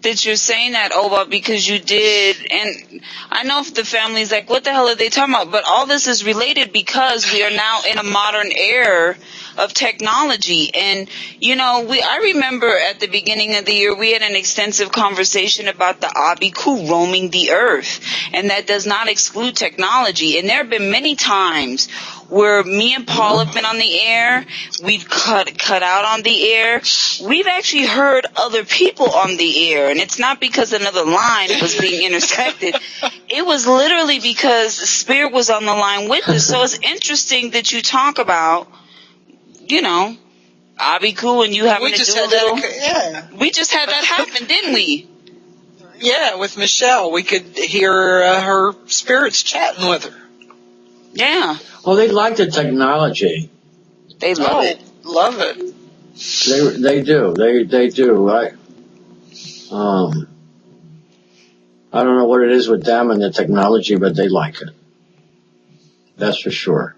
that you're saying that, Oba, because you did. And I know if the family's like, what the hell are they talking about? But all this is related because we are now in a modern era of technology. And, I remember at the beginning of the year, we had an extensive conversation about the Abiku roaming the earth. And that does not exclude technology. And there have been many times where me and Paul have been on the air, we've cut out on the air. We've actually heard other people on the air, and it's not because another line was being intersected. It was literally because Spirit was on the line with us. So it's interesting that you talk about, you know, Abiku and you having to do a little. We just had that happen, didn't we? Yeah, with Michelle. We could hear her spirits chatting with her. Yeah. Well, they like the technology. They love it. Love it. They do. They do. I don't know what it is with them and the technology, but they like it. That's for sure.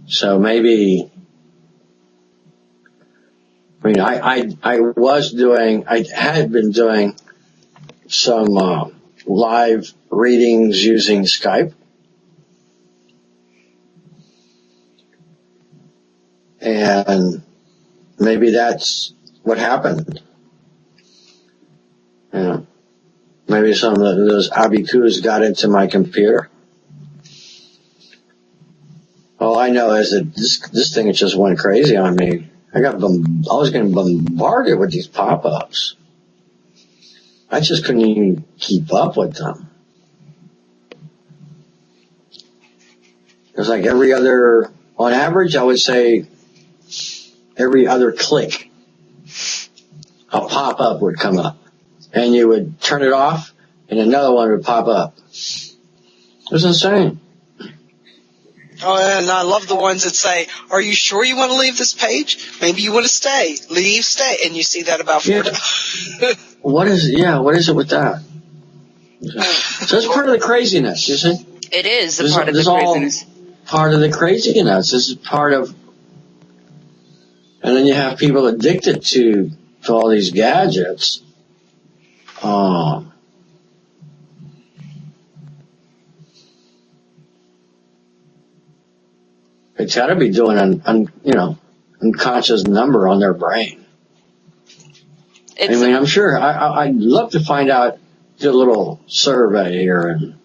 So maybe, I mean, I had been doing some live readings using Skype. And maybe that's what happened. Yeah. Maybe some of those abikus got into my computer. All I know is that this thing just went crazy on me. I was getting bombarded with these pop-ups. I just couldn't even keep up with them. It was like on average, I would say every other click, a pop-up would come up. And you would turn it off, and another one would pop up. It was insane. Oh, and I love the ones that say, "Are you sure you want to leave this page? Maybe you want to stay. Leave, stay." And you see that about 4 times. What is it with that? So it's part of the craziness, you see? It is a part of the craziness. Part of the craziness. This is part of... And then you have people addicted to all these gadgets. It's got to be doing an unconscious number on their brain. I'm sure. I'd love to find out, do a little survey here and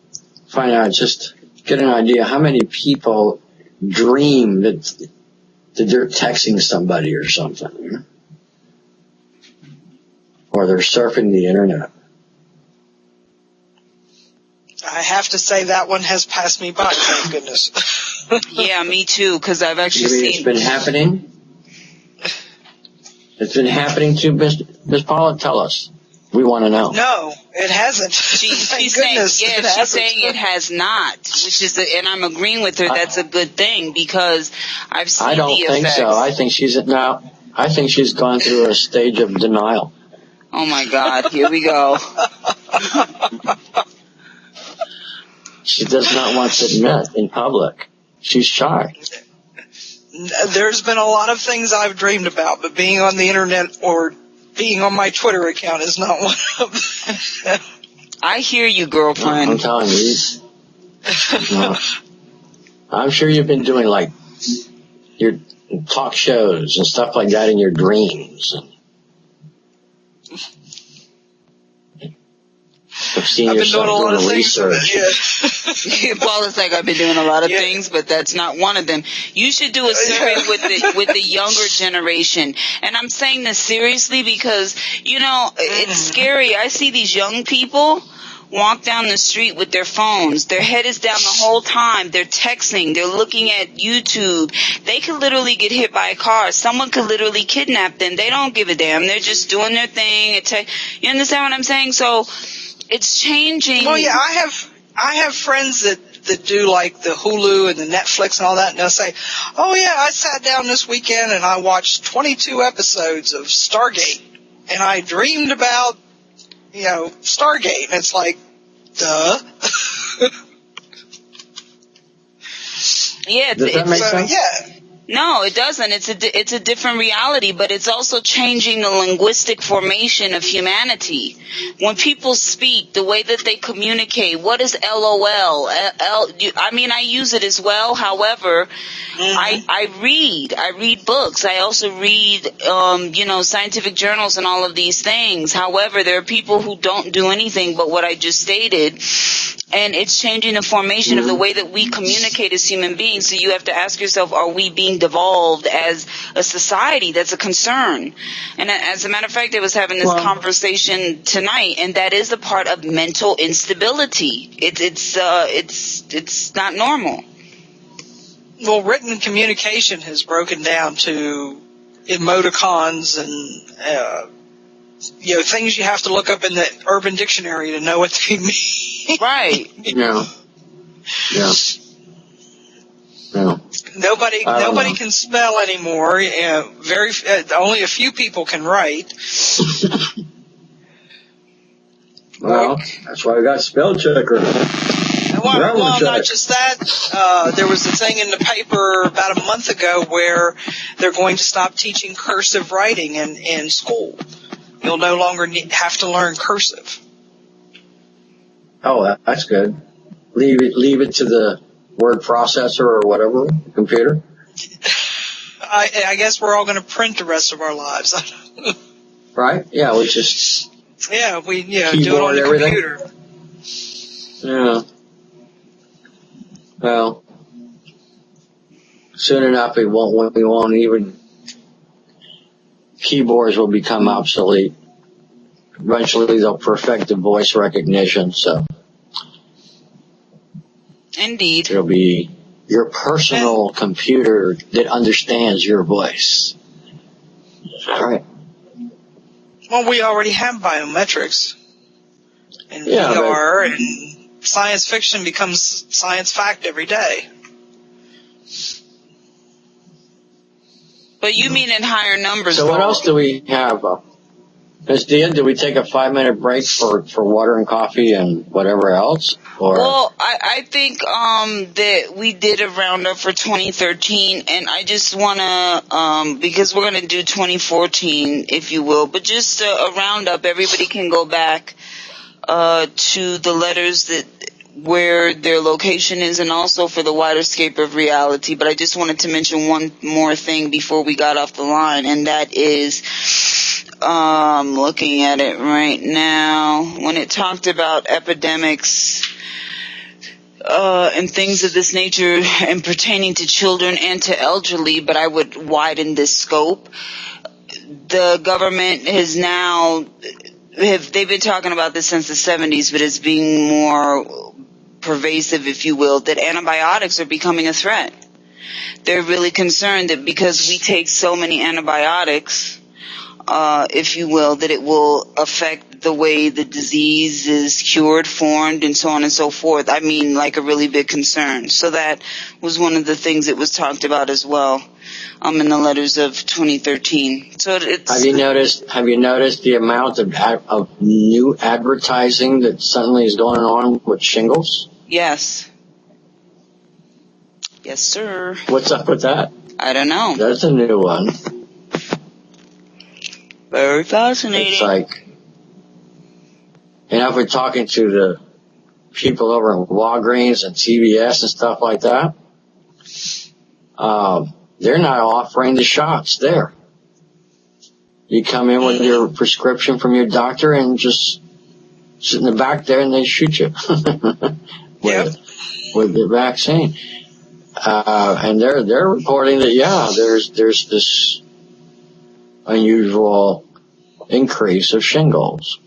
find out, just get an idea how many people dream that they're texting somebody or something, or they're surfing the internet. I have to say that one has passed me by, thank goodness. Yeah, me too, because I've actually seen... It's been happening? It's been happening to Miss Paula? Tell us. We want to know. No, it hasn't. She's saying it has not, which is, and I'm agreeing with her. That's a good thing, because I've seen the effects. I don't think so. I think she's gone through a stage of denial. Oh my God! Here we go. She does not want to admit in public. She's shy. There's been a lot of things I've dreamed about, but being on the internet or being on my Twitter account is not one of them. I hear you, girlfriend. I'm telling you. I'm sure you've been doing like your talk shows and stuff like that in your dreams. I've seen yourself doing a research. Paula's like, I've been doing a lot of things, but that's not one of them. You should do a survey with the younger generation. And I'm saying this seriously because, it's scary. I see these young people walk down the street with their phones. Their head is down the whole time. They're texting. They're looking at YouTube. They could literally get hit by a car. Someone could literally kidnap them. They don't give a damn. They're just doing their thing. You understand what I'm saying? So it's changing. Well, yeah, I have friends that do like the Hulu and the Netflix and all that, and they'll say, "Oh yeah, I sat down this weekend and I watched 22 episodes of Stargate, and I dreamed about, Stargate." And it's like, duh. Yeah, does that make sense? Yeah. No, it doesn't. It's a different reality, but it's also changing the linguistic formation of humanity. When people speak, the way that they communicate, what is LOL? I use it as well. However, I read books. I also read, scientific journals and all of these things. However, there are people who don't do anything but what I just stated. And it's changing the formation of the way that we communicate as human beings. So you have to ask yourself, are we being devolved as a society? That's a concern. And as a matter of fact, I was having this conversation tonight, and that is a part of mental instability. It's not normal. Well, written communication has broken down to emoticons and things you have to look up in the Urban Dictionary to know what they mean. Right. Yeah. Nobody can spell anymore. Only a few people can write. Well, that's why we got spell checker. Well, not just that. There was a thing in the paper about a month ago where they're going to stop teaching cursive writing in school. You'll no longer have to learn cursive. Oh, that's good. Leave it to the word processor or whatever, computer. I guess we're all going to print the rest of our lives. Right? Yeah, we just do it on the everything. computer. Yeah. Well, soon enough we won't even. Keyboards will become obsolete. Eventually they'll perfect the voice recognition, so. Indeed. It'll be your personal computer that understands your voice. All right. Well, we already have biometrics and VR, and science fiction becomes science fact every day. But you mean in higher numbers. So what else do we have? Ms. Dia, do we take a 5-minute break for water and coffee and whatever else? Or? Well, I think that we did a roundup for 2013, and I just want to, because we're going to do 2014, if you will, but just a roundup. Everybody can go back to the letters where their location is, and also for the wider scape of reality. But I just wanted to mention one more thing before we got off the line, and that is, looking at it right now, when it talked about epidemics and things of this nature and pertaining to children and to elderly, but I would widen this scope. The government has now, they've been talking about this since the 70s, but it's being more pervasive, if you will, that antibiotics are becoming a threat. They're really concerned that because we take so many antibiotics, if you will, that it will affect the way the disease is cured, formed, and so on and so forth. I mean, like a really big concern. So that was one of the things that was talked about as well in the letters of 2013. So it's. Have you noticed the amount of new advertising that suddenly is going on with shingles? Yes. Yes, sir. What's up with that? I don't know. That's a new one. Very fascinating. It's like, if we're talking to the people over in Walgreens and CVS and stuff like that, they're not offering the shots there. You come in with your prescription from your doctor and just sit in the back there and they shoot you with the vaccine. And they're reporting that, there's this unusual increase of shingles.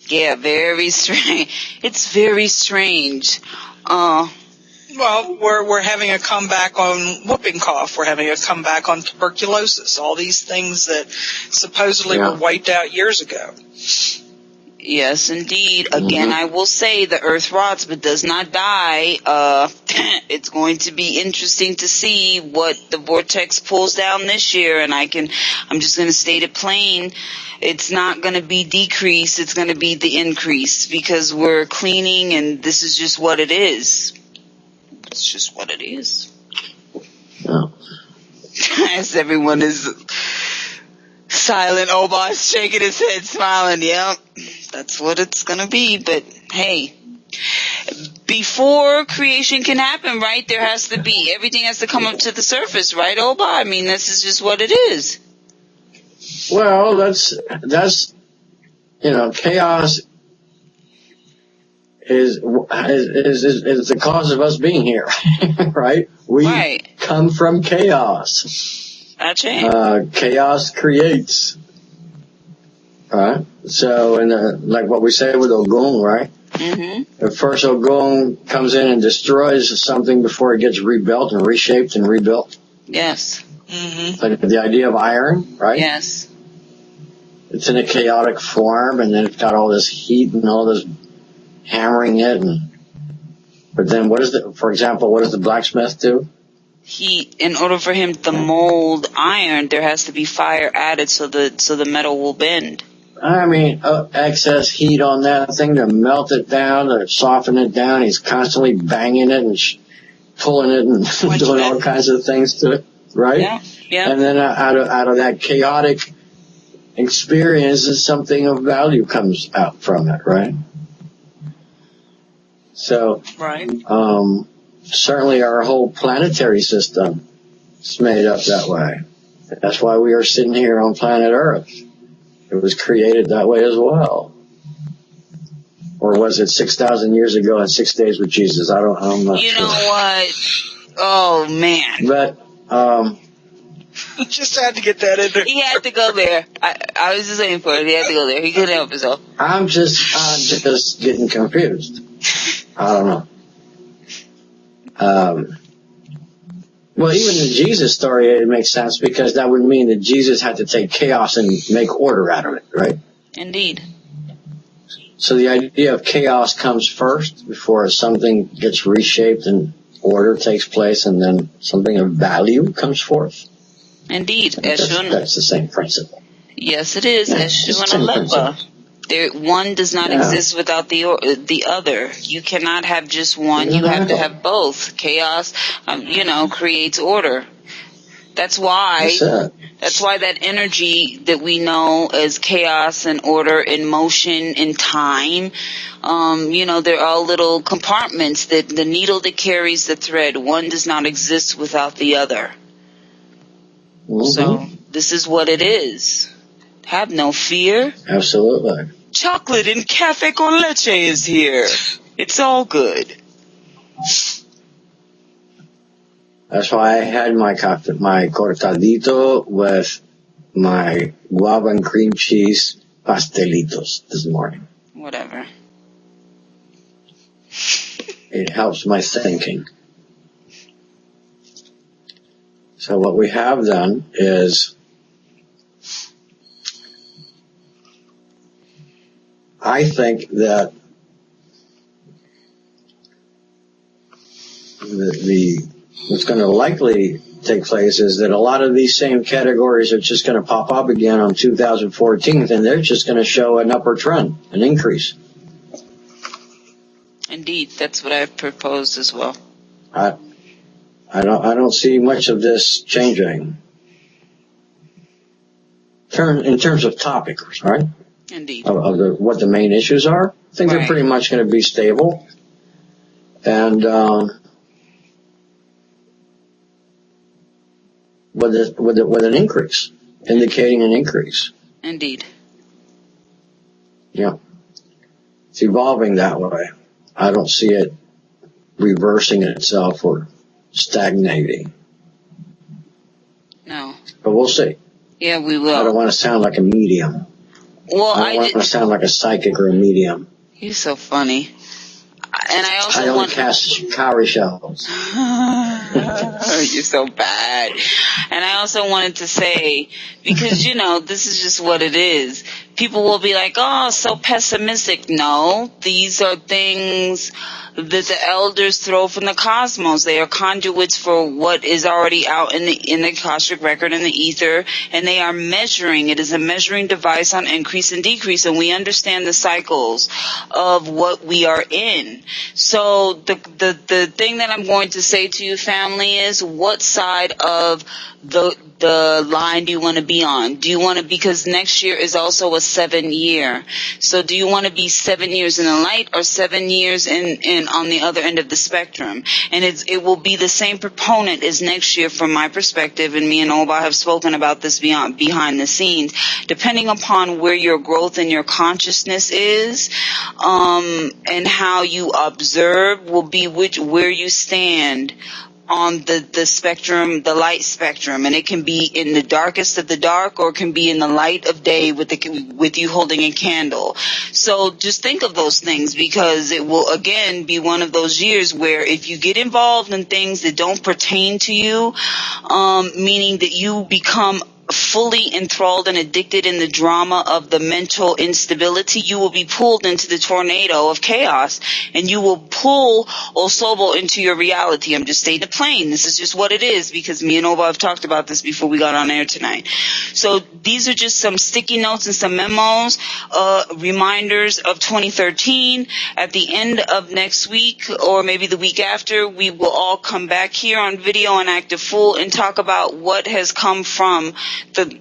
Yeah, very strange. It's very strange. Well, we're having a comeback on whooping cough. We're having a comeback on tuberculosis. All these things that supposedly were wiped out years ago. Yes, indeed. Again, I will say the earth rots but does not die. It's going to be interesting to see what the vortex pulls down this year, and I'm just going to state it plain. It's not going to be decrease. It's going to be the increase because we're cleaning, and this is just what it is. It's just what it is. Yeah. As everyone is silent, Oba is shaking his head, smiling. Yep, that's what it's going to be. But, hey, before creation can happen, right, there has to be, everything has to come up to the surface, right, Oba? I mean, this is just what it is. Well, that's chaos is the cause of us being here, right? We come from chaos. That's right. Chaos creates, right? So, like what we say with Ogun, right? Mm-hmm. The first Ogun comes in and destroys something before it gets rebuilt and reshaped and rebuilt. Yes. Mm-hmm. Like the idea of iron, right? Yes. It's in a chaotic form, and then it's got all this heat and all this hammering it. But then for example, what does the blacksmith do? In order for him to mold iron, there has to be fire added so the metal will bend. I mean, excess heat on that thing to melt it down, to soften it down. He's constantly banging it and pulling it and doing all kinds of things to it, right? Yeah, yeah. And then out of that chaotic experience, something of value comes out from it, right? So, certainly our whole planetary system is made up that way. That's why we are sitting here on planet Earth. It was created that way as well. Or was it 6,000 years ago and 6 days with Jesus? I'm not sure. You know what? Oh, man. But, just had to get that in there. He had to go there. I was just waiting for it. He had to go there. He couldn't help himself. I'm just getting confused. I don't know. Well, even the Jesus story, it makes sense because that would mean that Jesus had to take chaos and make order out of it, right? Indeed. So the idea of chaos comes first before something gets reshaped and order takes place, and then something of value comes forth. Indeed. That's the same principle. Yes, it is. Eshun Alepa. One does not exist without the other. You cannot have just one. You have to have both. Chaos, creates order. That's why that energy that we know as chaos and order in motion in time, they're all little compartments that the needle that carries the thread, one does not exist without the other. Mm-hmm. So this is what it is. Have no fear. Absolutely. Chocolate and cafe con leche is here. It's all good. That's why I had my cortadito with my guava and cream cheese pastelitos this morning. Whatever. It helps my thinking. So what we have done is I think that what's going to likely take place is that a lot of these same categories are just going to pop up again on 2014, and they're just going to show an upward trend, an increase. Indeed, that's what I've proposed as well. I don't see much of this changing. In terms of topics, right? Indeed. Of what the main issues are. I think they're pretty much going to be stable. And with an increase, indicating an increase. Indeed. Yeah. It's evolving that way. I don't see it reversing itself or stagnating. No. But we'll see. Yeah, we will. I don't want to sound like a medium. Well, I don't want to sound like a psychic or a medium. You're so funny. And I only cast cowrie shells. You're so bad. And I also wanted to say, because, this is just what it is. People will be like, oh, so pessimistic. No, these are things that the elders throw from the cosmos. They are conduits for what is already out in the Akashic record in the ether, and they are measuring. It is a measuring device on increase and decrease, and we understand the cycles of what we are in. So the thing that I'm going to say to you, family, is what side of the line do you want to be on? Do you want to, because next year is also a 7 year. So do you want to be 7 years in the light or 7 years in on the other end of the spectrum? And it will be the same proponent as next year from my perspective, and me and Oba have spoken about this behind the scenes. Depending upon where your growth and your consciousness is, and how you observe will be where you stand on the spectrum, the light spectrum, and it can be in the darkest of the dark, or it can be in the light of day with you holding a candle. So just think of those things, because it will again be one of those years where if you get involved in things that don't pertain to you, meaning that you become fully enthralled and addicted in the drama of the mental instability, you will be pulled into the tornado of chaos, and you will pull Osobo into your reality. I'm just stating it plain. This is just what it is, because me and Oba have talked about this before we got on air tonight. So these are just some sticky notes and some memos, reminders of 2013. At the end of next week, or maybe the week after, we will all come back here on video and Active Full and talk about what has come from the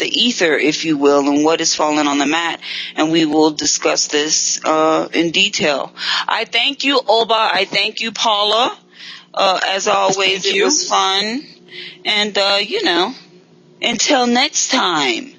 ether, if you will, and what is falling on the mat, and we will discuss this in detail. I thank you, Oba. I thank you, Paula. As always, it was fun. And until next time.